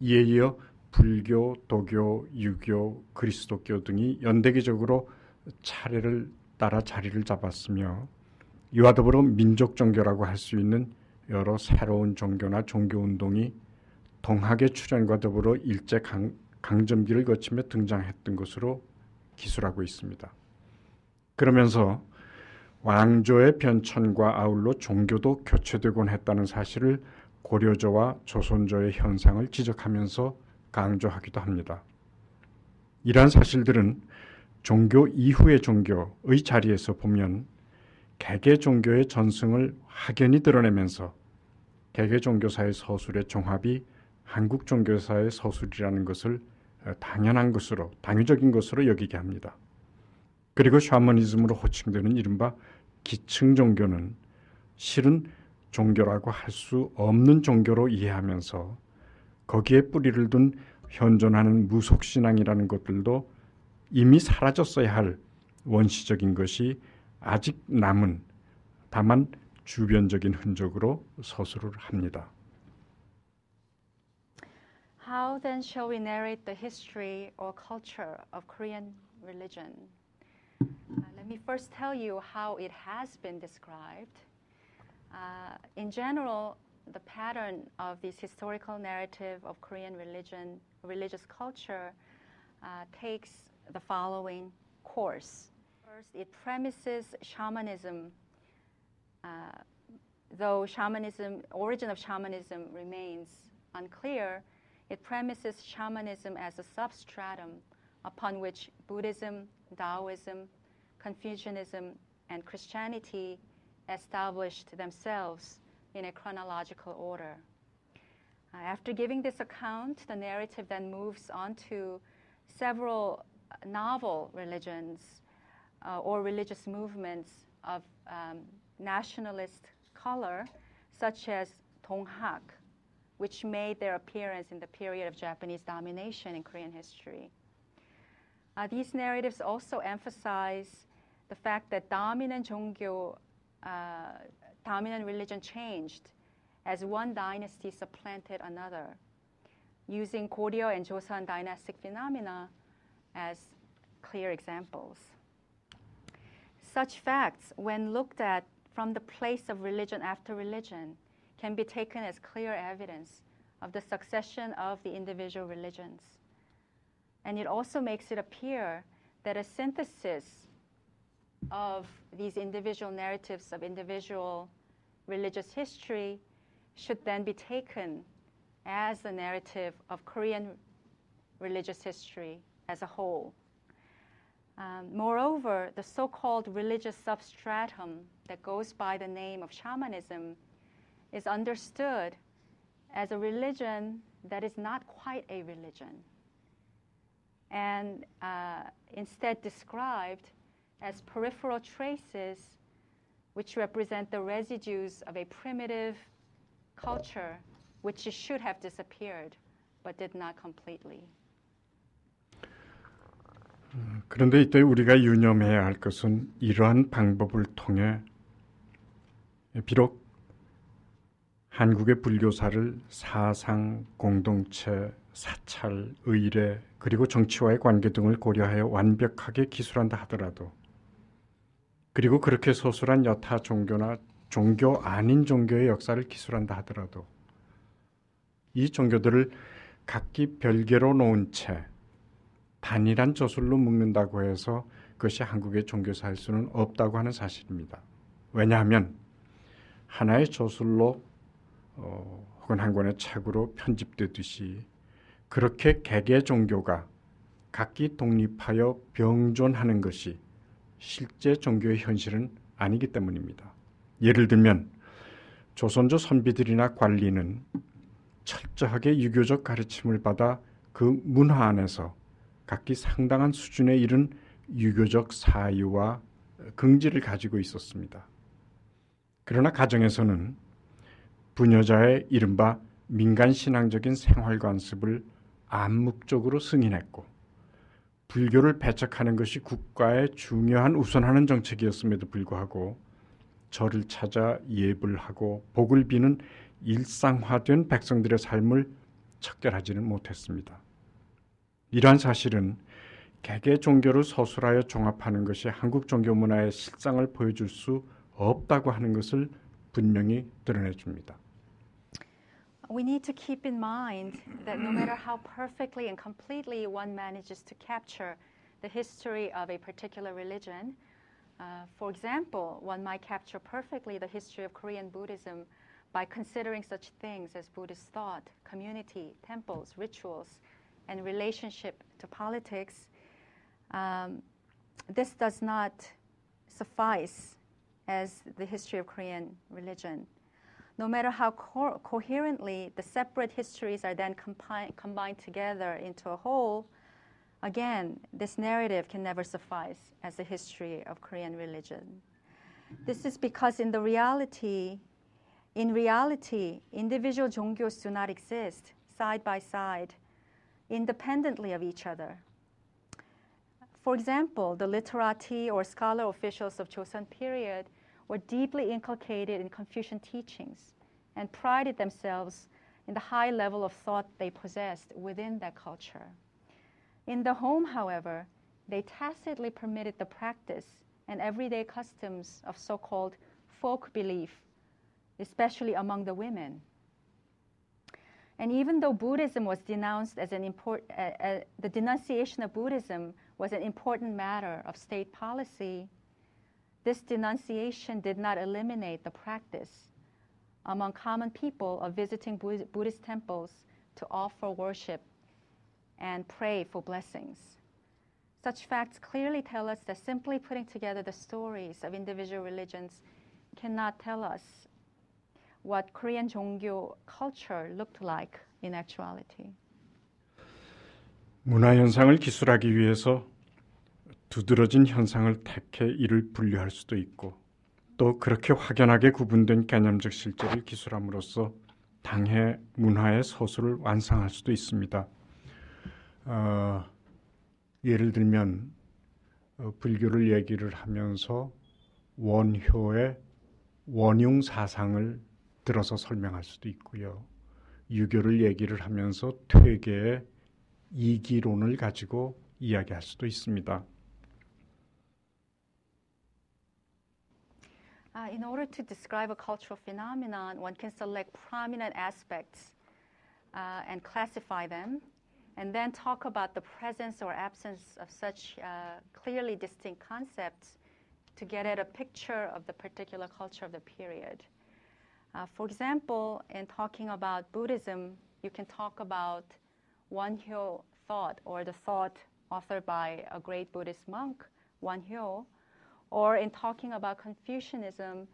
이에 이어 불교, 도교, 유교, 그리스도교 등이 연대기적으로 차례를 따라 자리를 잡았으며 이와 더불어 민족 종교라고 할 수 있는 여러 새로운 종교나 종교운동이 동학의 출현과 더불어 일제 강점기를 거치며 등장했던 것으로 기술하고 있습니다. 그러면서 왕조의 변천과 아울러 종교도 교체되곤 했다는 사실을 고려조와 조선조의 현상을 지적하면서 강조하기도 합니다. 이러한 사실들은 종교 이후의 종교의 자리에서 보면 개개 종교의 전승을 확연히 드러내면서 개개 종교사의 서술의 종합이 한국 종교사의 서술이라는 것을 당연한 것으로, 당위적인 것으로 여기게 합니다. 그리고 샤머니즘으로 호칭되는 이른바 기층 종교는 실은 종교라고 할 수 없는 종교로 이해하면서 거기에 뿌리를 둔 현존하는 무속신앙이라는 것들도 이미 사라졌어야 할 원시적인 것이 아직 남은 다만 주변적인 흔적으로 서술을 합니다. How then shall we narrate the history or culture of Korean religion? Let me first tell you how it has been described. In general, the pattern of this historical narrative of Korean religious culture takes the following course. First, it premises shamanism, though origin of shamanism remains unclear. It premises shamanism as a substratum upon which Buddhism, Taoism, Confucianism, and Christianity established themselves in a chronological order. After giving this account, the narrative then moves on to several novel religions or religious movements of nationalist color, such as Donghak, which made their appearance in the period of Japanese domination in Korean history. These narratives also emphasize the fact that dominant religion changed as one dynasty supplanted another, using Goryeo and Joseon dynastic phenomena as clear examples. Such facts, when looked at from the place of religion after religion, can be taken as clear evidence of the succession of the individual religions. And it also makes it appear that a synthesis of these individual narratives of individual religious history should then be taken as the narrative of Korean religious history as a whole. Moreover, the so-called religious substratum that goes by the name of shamanism is understood as a religion that is not quite a religion, and instead described as peripheral traces which represent the residues of a primitive culture which should have disappeared but did not completely. 그런데 이때 우리가 유념해야 할 것은 이러한 방법을 통해 비록 한국의 불교사를 사상, 공동체, 사찰, 의례, 그리고 정치와의 관계 등을 고려하여 완벽하게 기술한다 하더라도, 그리고 그렇게 소술한 여타 종교나 종교 아닌 종교의 역사를 기술한다 하더라도 이 종교들을 각기 별개로 놓은 채 단일한 저술로 묶는다고 해서 그것이 한국의 종교사일 수는 없다고 하는 사실입니다. 왜냐하면 하나의 저술로 혹은 한 권의 책으로 편집되듯이 그렇게 개개 종교가 각기 독립하여 병존하는 것이 실제 종교의 현실은 아니기 때문입니다. 예를 들면 조선조 선비들이나 관리는 철저하게 유교적 가르침을 받아 그 문화 안에서 각기 상당한 수준에 이른 유교적 사유와 긍지를 가지고 있었습니다. 그러나 가정에서는 부녀자의 이른바 민간신앙적인 생활관습을 암묵적으로 승인했고 불교를 배척하는 것이 국가의 중요한 우선하는 정책이었음에도 불구하고 절을 찾아 예불 하고 복을 비는 일상화된 백성들의 삶을 척결하지는 못했습니다. 이러한 사실은 개개 종교를 서술하여 종합하는 것이 한국 종교 문화의 실상을 보여줄 수 없다고 하는 것을 분명히 드러내줍니다. We need to keep in mind that no matter how perfectly and completely one manages to capture the history of a particular religion, for example, one might capture perfectly the history of Korean Buddhism by considering such things as Buddhist thought, community, temples, rituals, and relationship to politics. This does not suffice as the history of Korean religion. No matter how coherently the separate histories are then combined together into a whole, again, this narrative can never suffice as the history of Korean religion. This is because in reality, individual 종교s do not exist side by side, independently of each other. For example, the literati or scholar officials of Joseon period were deeply inculcated in Confucian teachings and prided themselves in the high level of thought they possessed within that culture. In the home, however, they tacitly permitted the practice and everyday customs of so-called folk belief, especially among the women. And even though Buddhism was denounced as the denunciation of Buddhism was an important matter of state policy, this denunciation did not eliminate the practice among common people of visiting Buddhist temples to offer worship and pray for blessings. Such facts clearly tell us that simply putting together the stories of individual religions cannot tell us what Korean 종교 culture looked like in actuality. 문화 현상을 기술하기 위해서 두드러진 현상을 택해 이를 분류할 수도 있고 또 그렇게 확연하게 구분된 개념적 실제를 기술함으로써 당해 문화의 서술을 완성할 수도 있습니다. 예를 들면 불교를 얘기를 하면서 원효의 원융 사상을 들어서 설명할 수도 있고요. 유교를 얘기를 하면서 퇴계의 이기론을 가지고 이야기할 수도 있습니다. In order to describe a cultural phenomenon, one can select prominent aspects and classify them, and then talk about the presence or absence of such clearly distinct concepts to get at a picture of the particular culture of the period. For example, in talking about Buddhism, you can talk about Wonhyo thought or the thought authored by a great Buddhist monk, Wonhyo, or in talking about Confucianism,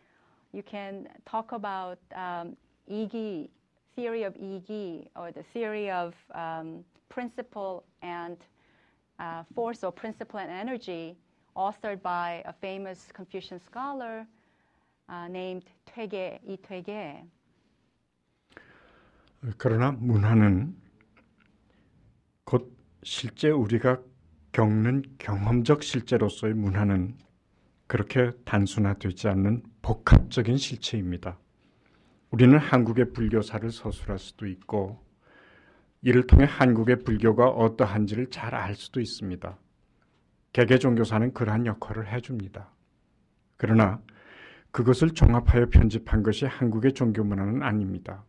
you can talk about Igi, theory of Igi, or the theory of principle and force or principle and energy, authored by a famous Confucian scholar named 퇴계, 이퇴계. 그러나 문화는 곧 실제 우리가 겪는 경험적 실제로서의 문화는 그렇게 단순화되지 않는 복합적인 실체입니다. 우리는 한국의 불교사를 서술할 수도 있고 이를 통해 한국의 불교가 어떠한지를 잘 알 수도 있습니다. 개개 종교사는 그러한 역할을 해줍니다. 그러나 그것을 종합하여 편집한 것이 한국의 종교 문화는 아닙니다.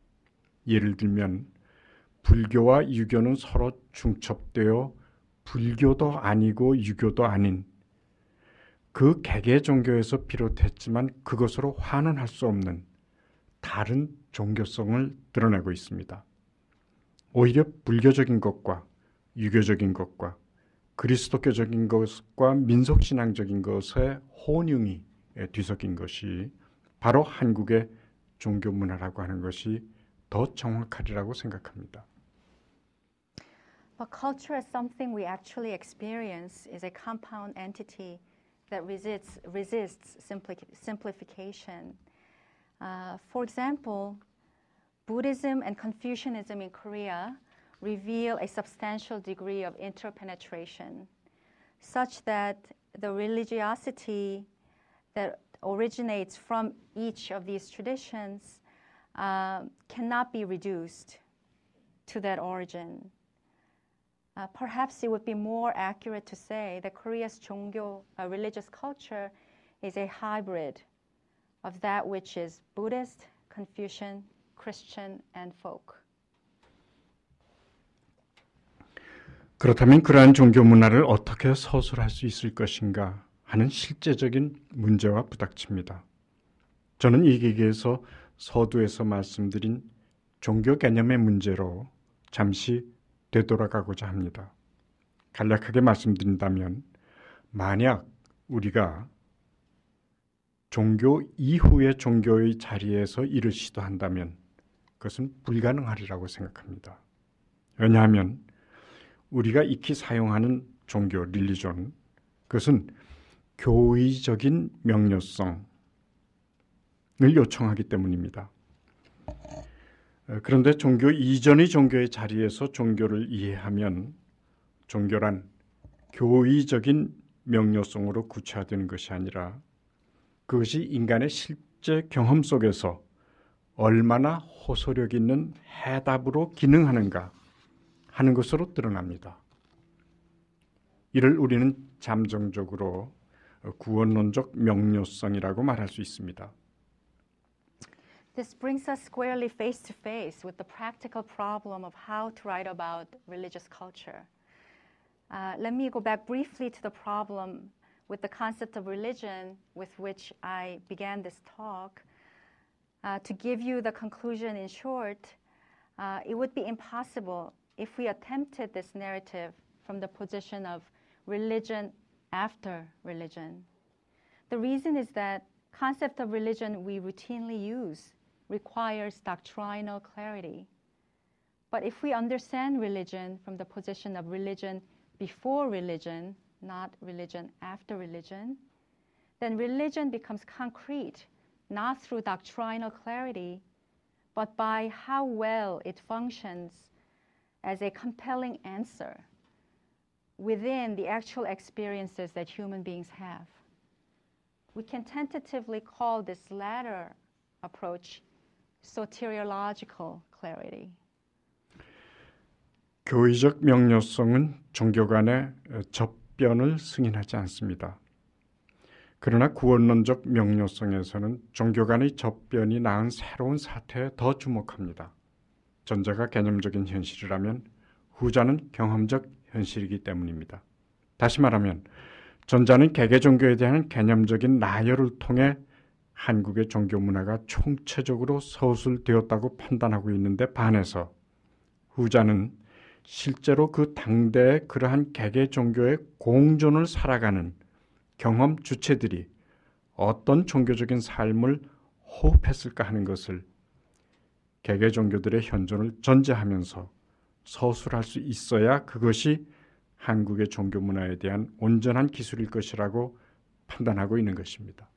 예를 들면 불교와 유교는 서로 중첩되어 불교도 아니고 유교도 아닌 그 개개 종교에서 비롯했지만 그것으로 환원할 수 없는 다른 종교성을 드러내고 있습니다. 오히려 불교적인 것과 유교적인 것과 그리스도교적인 것과 민속신앙적인 것의 혼용이 뒤섞인 것이 바로 한국의 종교 문화라고 하는 것이 더 정확하리라고 생각합니다. But culture as something we actually experience is a compound entity that resists simplification. For example, Buddhism and Confucianism in Korea reveal a substantial degree of interpenetration, such that the religiosity that originates from each of these traditions cannot be reduced to that origin. Perhaps it would be more accurate to say that Korea's 종교, religious culture, is a hybrid of that which is Buddhist, Confucian, Christian, and folk. 그렇다면 그러한 종교 문화를 어떻게 서술할 수 있을 것인가 하는 실제적인 문제와 부닥칩니다. 저는 이 기기에서 서두에서 말씀드린 종교 개념의 문제로 잠시 되돌아가고자 합니다. 간략하게 말씀드린다면 만약 우리가 종교 이후의 종교의 자리에서 이를 시도한다면 그것은 불가능하리라고 생각합니다. 왜냐하면 우리가 익히 사용하는 종교, 릴리존, 그것은 교의적인 명료성을 요청하기 때문입니다. 그런데 종교 이전의 종교의 자리에서 종교를 이해하면 종교란 교의적인 명료성으로 구체화되는 것이 아니라 그것이 인간의 실제 경험 속에서 얼마나 호소력 있는 해답으로 기능하는가 하는 것으로 드러납니다. 이를 우리는 잠정적으로 구원론적 명료성이라고 말할 수 있습니다. This brings us squarely face to face with the practical problem of how to write about religious culture. Let me go back briefly to the problem with the concept of religion with which I began this talk. To give you the conclusion in short, it would be impossible if we attempted this narrative from the position of religion after religion. The reason is that concept of religion we routinely use requires doctrinal clarity. But if we understand religion from the position of religion before religion, not religion after religion, then religion becomes concrete, not through doctrinal clarity, but by how well it functions as a compelling answer within the actual experiences that human beings have. We can tentatively call this latter approach soteriological clarity. 교의적 명료성은 종교 간의 접변을 승인하지 않습니다. 그러나 구원론적 명료성에서는 종교 간의 접변이 낳은 새로운 사태에 더 주목합니다. 전자가 개념적인 현실이라면 후자는 경험적 현실이기 때문입니다. 다시 말하면 전자는 개개 종교에 대한 개념적인 나열을 통해 한국의 종교 문화가 총체적으로 서술되었다고 판단하고 있는데 반해서 후자는 실제로 그 당대의 그러한 개개 종교의 공존을 살아가는 경험 주체들이 어떤 종교적인 삶을 호흡했을까 하는 것을 개개 종교들의 현존을 전제하면서 서술할 수 있어야 그것이 한국의 종교 문화에 대한 온전한 기술일 것이라고 판단하고 있는 것입니다.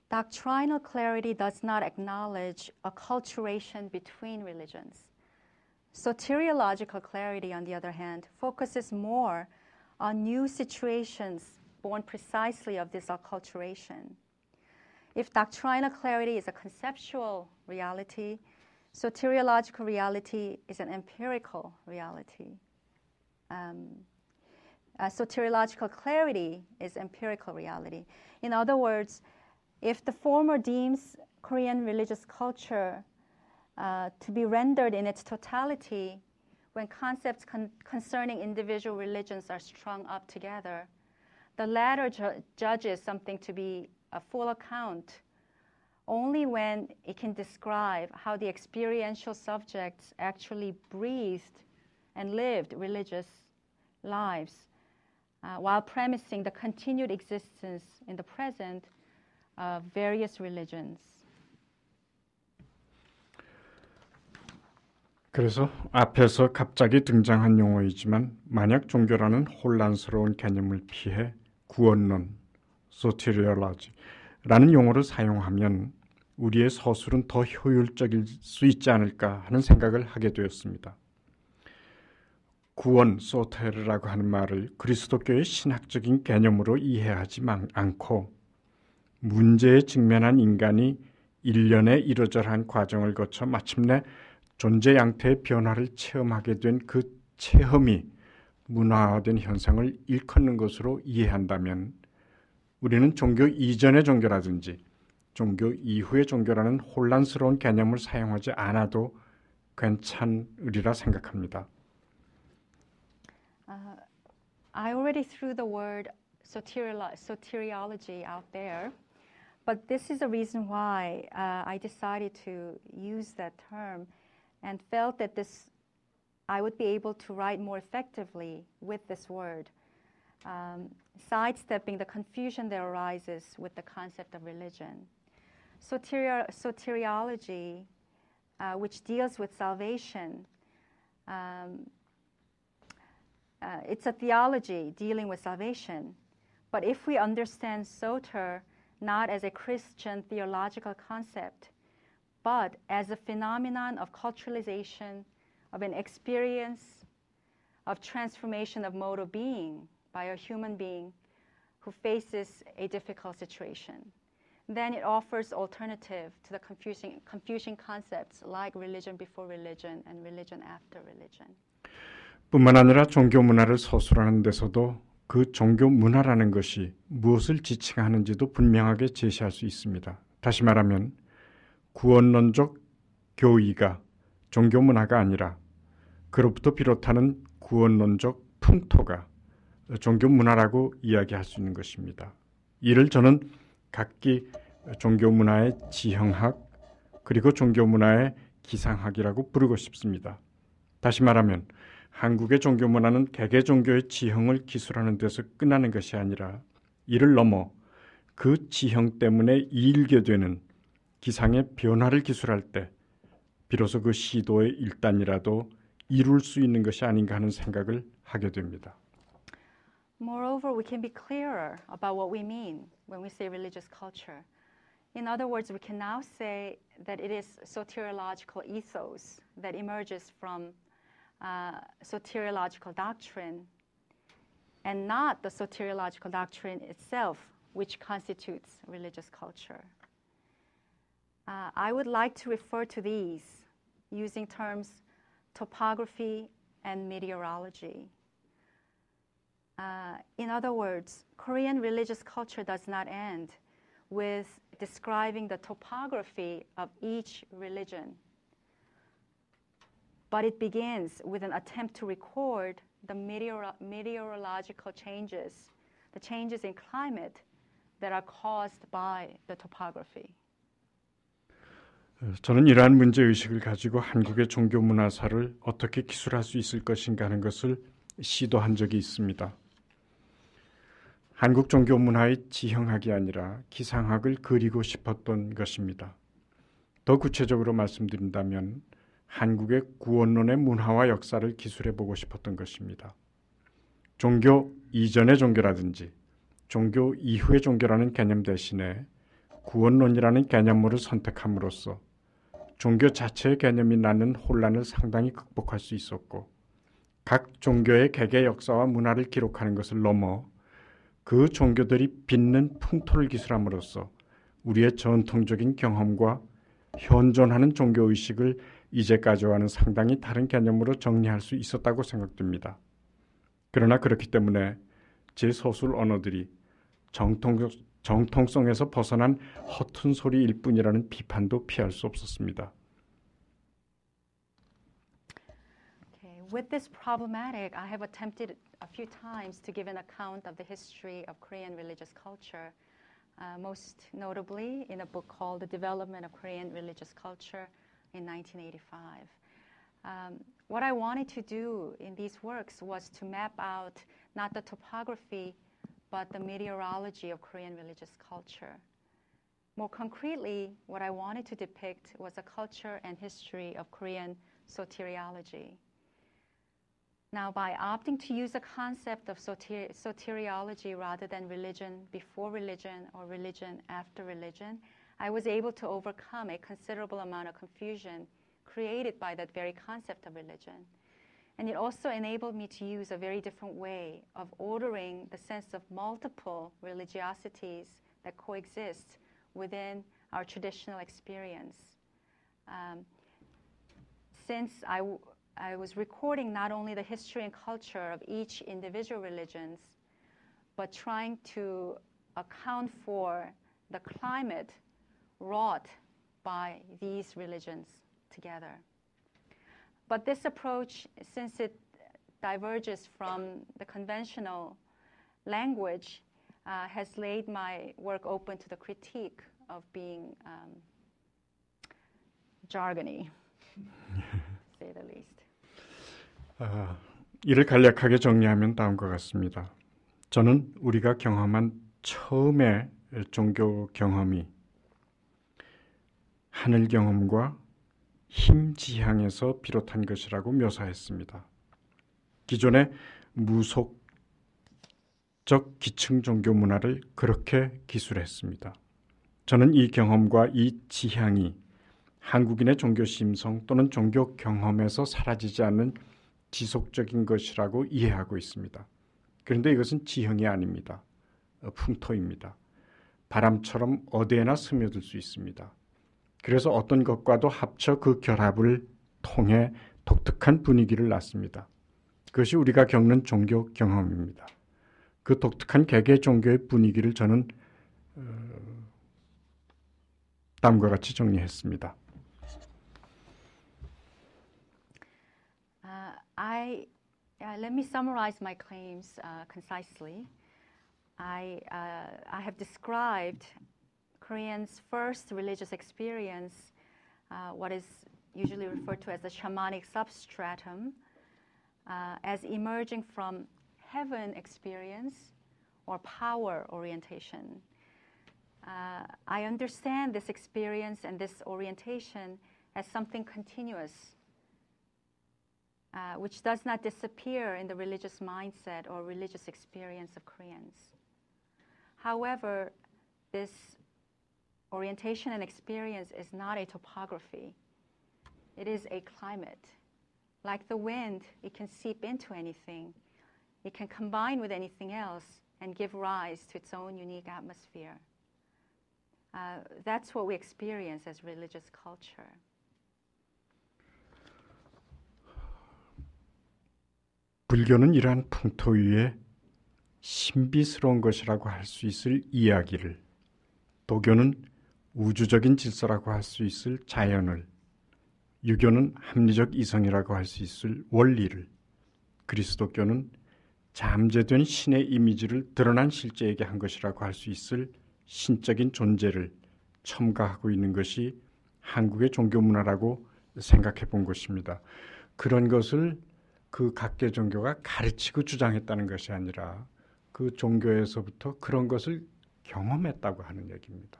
Doctrinal clarity does not acknowledge acculturation between religions. Soteriological clarity, on the other hand, focuses more on new situations born precisely of this acculturation. If doctrinal clarity is a conceptual reality, soteriological reality is an empirical reality. Soteriological clarity is empirical reality. In other words, if the former deems Korean religious culture to be rendered in its totality when concepts concerning individual religions are strung up together, the latter judges something to be a full account only when it can describe how the experiential subjects actually breathed and lived religious lives, while premising the continued existence in the present of various religions. 그래서 앞에서 갑자기 등장한 용어이지만 만약 종교라는 혼란스러운 개념을 피해 구원론, soteriology라는 용어를 사용하면 우리의 서술은 더 효율적일 수 있지 않을까 하는 생각을 하게 되었습니다. 구원, 소테르라고 하는 말을 그리스도교의 신학적인 개념으로 이해하지 않고 문제에 직면한 인간이 일련의 이러저러한 과정을 거쳐 마침내 존재 양태의 변화를 체험하게 된 그 체험이 문화화된 현상을 일컫는 것으로 이해한다면 우리는 종교 이전의 종교라든지 종교 이후의 종교라는 혼란스러운 개념을 사용하지 않아도 괜찮으리라 생각합니다. I already threw the word soteriology out there, but this is the reason why I decided to use that term and felt that I would be able to write more effectively with this word, sidestepping the confusion that arises with the concept of religion. Soteriology, which deals with salvation, it's a theology dealing with salvation. But if we understand soter not as a Christian theological concept, but as a phenomenon of culturalization, of an experience of transformation of mode of being by a human being who faces a difficult situation, then it offers alternative to the confusing concepts like religion before religion and religion after religion. 뿐만 아니라 종교 문화를 서술하는 데서도 그 종교 문화라는 것이 무엇을 지칭하는지도 분명하게 제시할 수 있습니다. 다시 말하면 구원론적 교의가 종교 문화가 아니라 그로부터 비롯하는 구원론적 풍토가 종교 문화라고 이야기할 수 있는 것입니다. 이를 저는 각기 종교 문화의 지형학 그리고 종교 문화의 기상학이라고 부르고 싶습니다. 다시 말하면 한국의 종교 문화는 개개 종교의 지형을 기술하는 데서 끝나는 것이 아니라 이를 넘어 그 지형 때문에 일게 되는 기상의 변화를 기술할 때 비로소 그 시도의 일단이라도 이룰 수 있는 것이 아닌가 하는 생각을 하게 됩니다. Moreover, we can be clearer about what we mean when we say religious culture. In other words, we can now say that it is soteriological ethos that emerges from soteriological doctrine and not the soteriological doctrine itself, which constitutes religious culture. I would like to refer to these using terms topography and meteorology. In other words, Korean religious culture does not end with describing the topography of each religion, but it begins with an attempt to record the meteorological changes, the changes in climate that are caused by the topography. 저는 이러한 문제의식을 가지고 한국의 종교 문화사를 어떻게 기술할 수 있을 것인가 하는 것을 시도한 적이 있습니다. 한국 종교 문화의 지형학이 아니라 기상학을 그리고 싶었던 것입니다. 더 구체적으로 말씀드린다면 한국의 구원론의 문화와 역사를 기술해 보고 싶었던 것입니다. 종교 이전의 종교라든지 종교 이후의 종교라는 개념 대신에 구원론이라는 개념물을 선택함으로써 종교 자체의 개념이 낳는 혼란을 상당히 극복할 수 있었고 각 종교의 개개 역사와 문화를 기록하는 것을 넘어 그 종교들이 빚는 풍토를 기술함으로써 우리의 전통적인 경험과 현존하는 종교의식을 이제까지와는 상당히 다른 개념으로 정리할 수 있었다고 생각됩니다. 그러나 그렇기 때문에 제 서술 언어들이 정통성에서 벗어난 허튼 소리일 뿐이라는 비판도 피할 수 없었습니다. Okay. With this problematic, I have attempted a few times to give an account of the history of Korean religious culture, most notably in a book called The Development of Korean Religious Culture in 1985. What I wanted to do in these works was to map out not the topography but the meteorology of Korean religious culture. More concretely, what I wanted to depict was a culture and history of Korean soteriology. Now, by opting to use the concept of soteriology rather than religion before religion or religion after religion, I was able to overcome a considerable amount of confusion created by that very concept of religion. And it also enabled me to use a very different way of ordering the sense of multiple religiosities that coexist within our traditional experience. Since I was recording not only the history and culture of each individual religions, but trying to account for the climate wrought by these religions together. But this approach, since it diverges from the conventional language, has laid my work open to the critique of being jargony, to say the least. 이를 간략하게 정리하면 다음과 같습니다. 저는 우리가 경험한 처음의 종교 경험이 하늘 경험과 힘 지향에서 비롯한 것이라고 묘사했습니다. 기존의 무속적 기층 종교 문화를 그렇게 기술했습니다. 저는 이 경험과 이 지향이 한국인의 종교 심성 또는 종교 경험에서 사라지지 않는 지속적인 것이라고 이해하고 있습니다. 그런데 이것은 지형이 아닙니다. 풍토입니다. 바람처럼 어디에나 스며들 수 있습니다. 그래서 어떤 것과도 합쳐 그 결합을 통해 독특한 분위기를 낳습니다. 그것이 우리가 겪는 종교 경험입니다. 그 독특한 개개 종교의 분위기를 저는 다음과 같이 정리했습니다. Let me summarize my claims concisely. I have described Koreans' first religious experience, what is usually referred to as the shamanic substratum, as emerging from heaven experience or power orientation. I understand this experience and this orientation as something continuous, which does not disappear in the religious mindset or religious experience of Koreans. However, this orientation and experience is not a topography. It is a climate. Like the wind, it can seep into anything. It can combine with anything else and give rise to its own unique atmosphere. That's what we experience as religious culture. 불교는 이러한 풍토 위에 신비스러운 것이라고 할 수 있을 이야기를, 도교는 우주적인 질서라고 할 수 있을 자연을, 유교는 합리적 이성이라고 할 수 있을 원리를, 그리스도교는 잠재된 신의 이미지를 드러난 실제에게 한 것이라고 할 수 있을 신적인 존재를 첨가하고 있는 것이 한국의 종교 문화라고 생각해 본 것입니다. 그런 것을 그 각계 종교가 가르치고 주장했다는 것이 아니라 그 종교에서부터 그런 것을 경험했다고 하는 얘기입니다.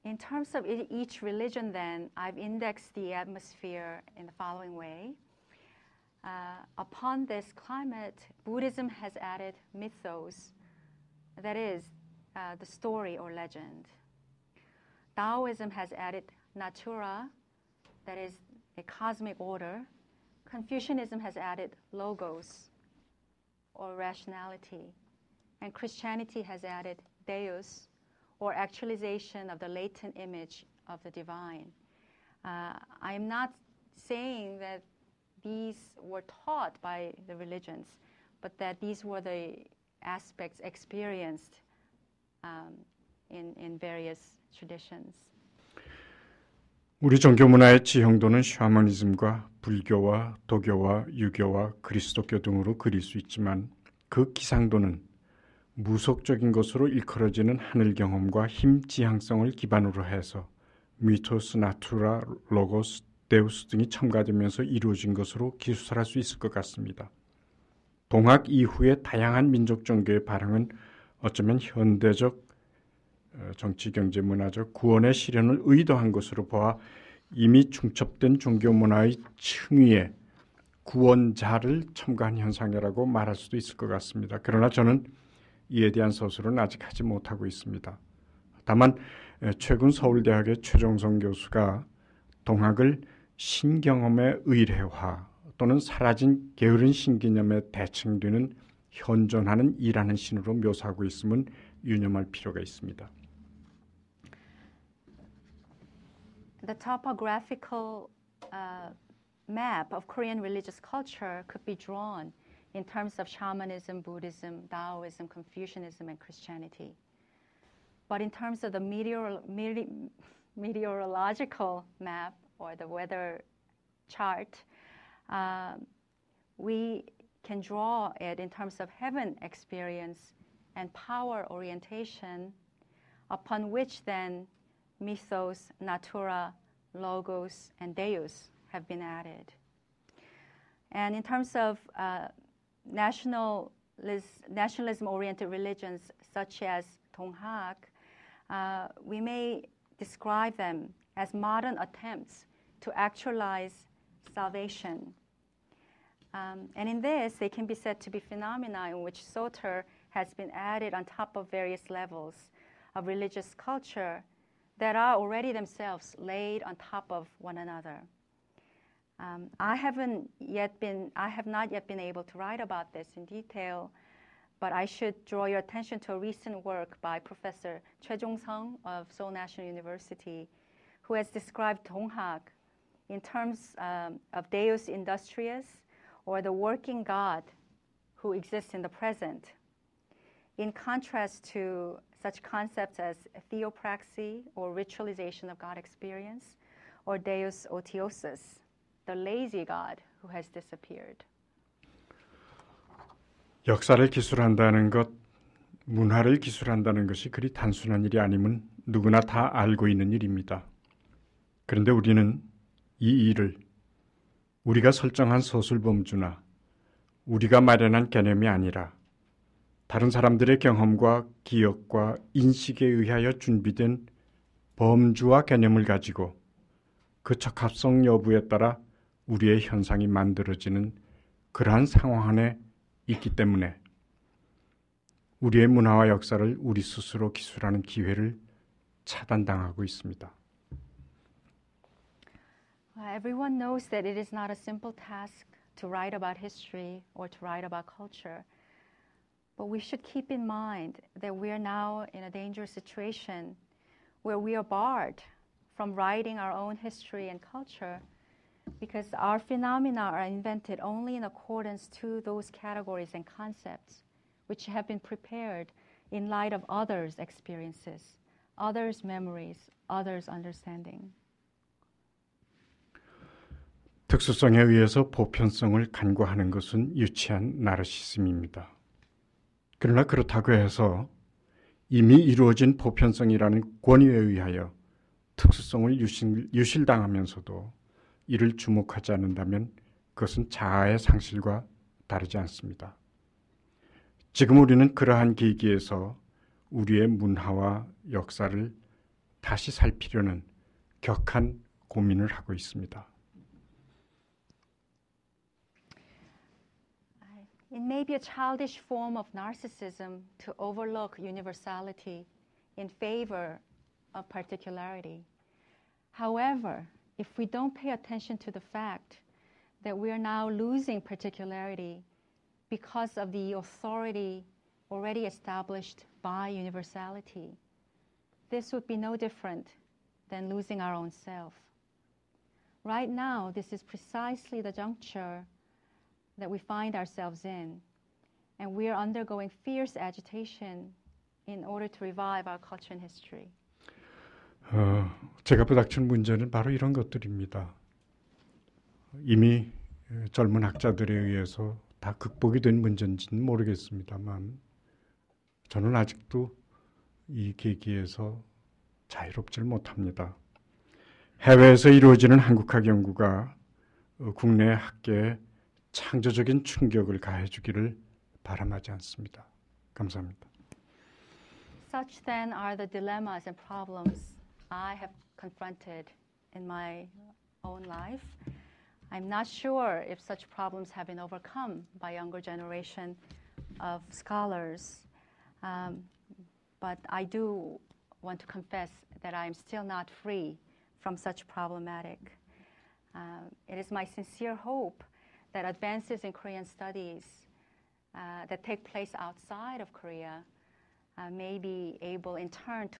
In terms of each religion, then, I've indexed the atmosphere in the following way. Upon this climate, Buddhism has added mythos, that is, the story or legend. Taoism has added natura, that is, a cosmic order. Confucianism has added logos, or rationality. And Christianity has added deus, or actualization of the latent image of the divine. I am not saying that these were taught by the religions, but that these were the aspects experienced in various traditions. 우리 종교 문화의 지형도는 샤머니즘과 불교와 도교와 유교와 그리스도교 등으로 그릴 수 있지만 그 기상도는 무속적인 것으로 일컬어지는 하늘 경험과 힘 지향성을 기반으로 해서 미토스, 나투라, 로고스, 데우스 등이 첨가되면서 이루어진 것으로 기술할 수 있을 것 같습니다. 동학 이후의 다양한 민족 종교의 발흥은 어쩌면 현대적 정치, 경제, 문화적 구원의 실현을 의도한 것으로 보아 이미 중첩된 종교 문화의 층위에 구원자를 첨가한 현상이라고 말할 수도 있을 것 같습니다. 그러나 저는 이에 대한 서술은 아직 하지 못하고 있습니다. 다만 최근 서울대학의 최종성 교수가 동학을 신경험의 의례화 또는 사라진 게으른 신개념에 대칭되는 현존하는 일하는 신으로 묘사하고 있음은 유념할 필요가 있습니다. The topographical map of Korean religious culture could be drawn in terms of shamanism, Buddhism, Taoism, Confucianism, and Christianity. But in terms of the meteorological map or the weather chart, we can draw it in terms of heaven experience and power orientation, upon which then mythos, natura, logos, and deus have been added. And in terms of nationalism-oriented religions such as Donghak, we may describe them as modern attempts to actualize salvation. And in this, they can be said to be phenomena in which Soter has been added on top of various levels of religious culture that are already themselves laid on top of one another. I have not yet been able to write about this in detail, but I should draw your attention to a recent work by Professor Choi Jong-sung of Seoul National University, who has described Donghak in terms of Deus Industrius, or the working God who exists in the present, in contrast to such concepts as theopraxy or ritualization of God experience, or Deus Otiosus, the lazy God who has disappeared. 역사를 기술한다는 것, 문화를 기술한다는 것이 그리 단순한 일이 아님은 누구나 다 알고 있는 일입니다. 그런데 우리는 이 일을 우리가 설정한 서술 범주나 우리가 마련한 개념이 아니라 다른 사람들의 경험과 기억과 인식에 의하여 준비된 범주와 개념을 가지고 그 적합성 여부에 따라 우리의 현상이 만들어지는 그러한 상황 안에 있기 때문에 우리의 문화와 역사를 우리 스스로 기술하는 기회를 차단당하고 있습니다. Everyone knows that it is not a simple task to write about history or to write about culture. But we should keep in mind that we are now in a dangerous situation where we are barred from writing our own history and culture because our phenomena are invented only in accordance to those categories and concepts which have been prepared in light of others' experiences, others' memories, others' understanding. 특수성에 의해서 보편성을 간과하는 것은 유치한 나르시즘입니다. 그러나 그렇다고 해서 이미 이루어진 보편성이라는 권위에 의하여 특수성을 유실당하면서도 이를 주목하지 않는다면 그것은 자아의 상실과 다르지 않습니다. 지금 우리는 그러한 계기에서 우리의 문화와 역사를 다시 살피려는 격한 고민을 하고 있습니다. It may be a childish form of narcissism to overlook universality in favor of particularity. However, if we don't pay attention to the fact that we are now losing particularity because of the authority already established by universality, this would be no different than losing our own self. Right now, this is precisely the juncture that we find ourselves in, and we are undergoing fierce agitation in order to revive our culture and history. 제가 부닥친 문제는 바로 이런 것들입니다. 이미 젊은 학자들에 의해서 다 극복이 된 문제인지는 모르겠습니다만 저는 아직도 이 계기에서 자유롭질 못합니다. 해외에서 이루어지는 한국학 연구가 국내 학계에 창조적인 충격을 가해주기를 바람하지 않습니다. 감사합니다. Such then are the dilemmas and problems I have confronted in my own life. I'm not sure if such problems have been overcome by younger generation of scholars, but I do want to confess that I'm still not free from such problematic. It is my sincere hope that advances in Korean studies that take place outside of Korea may be able in turn to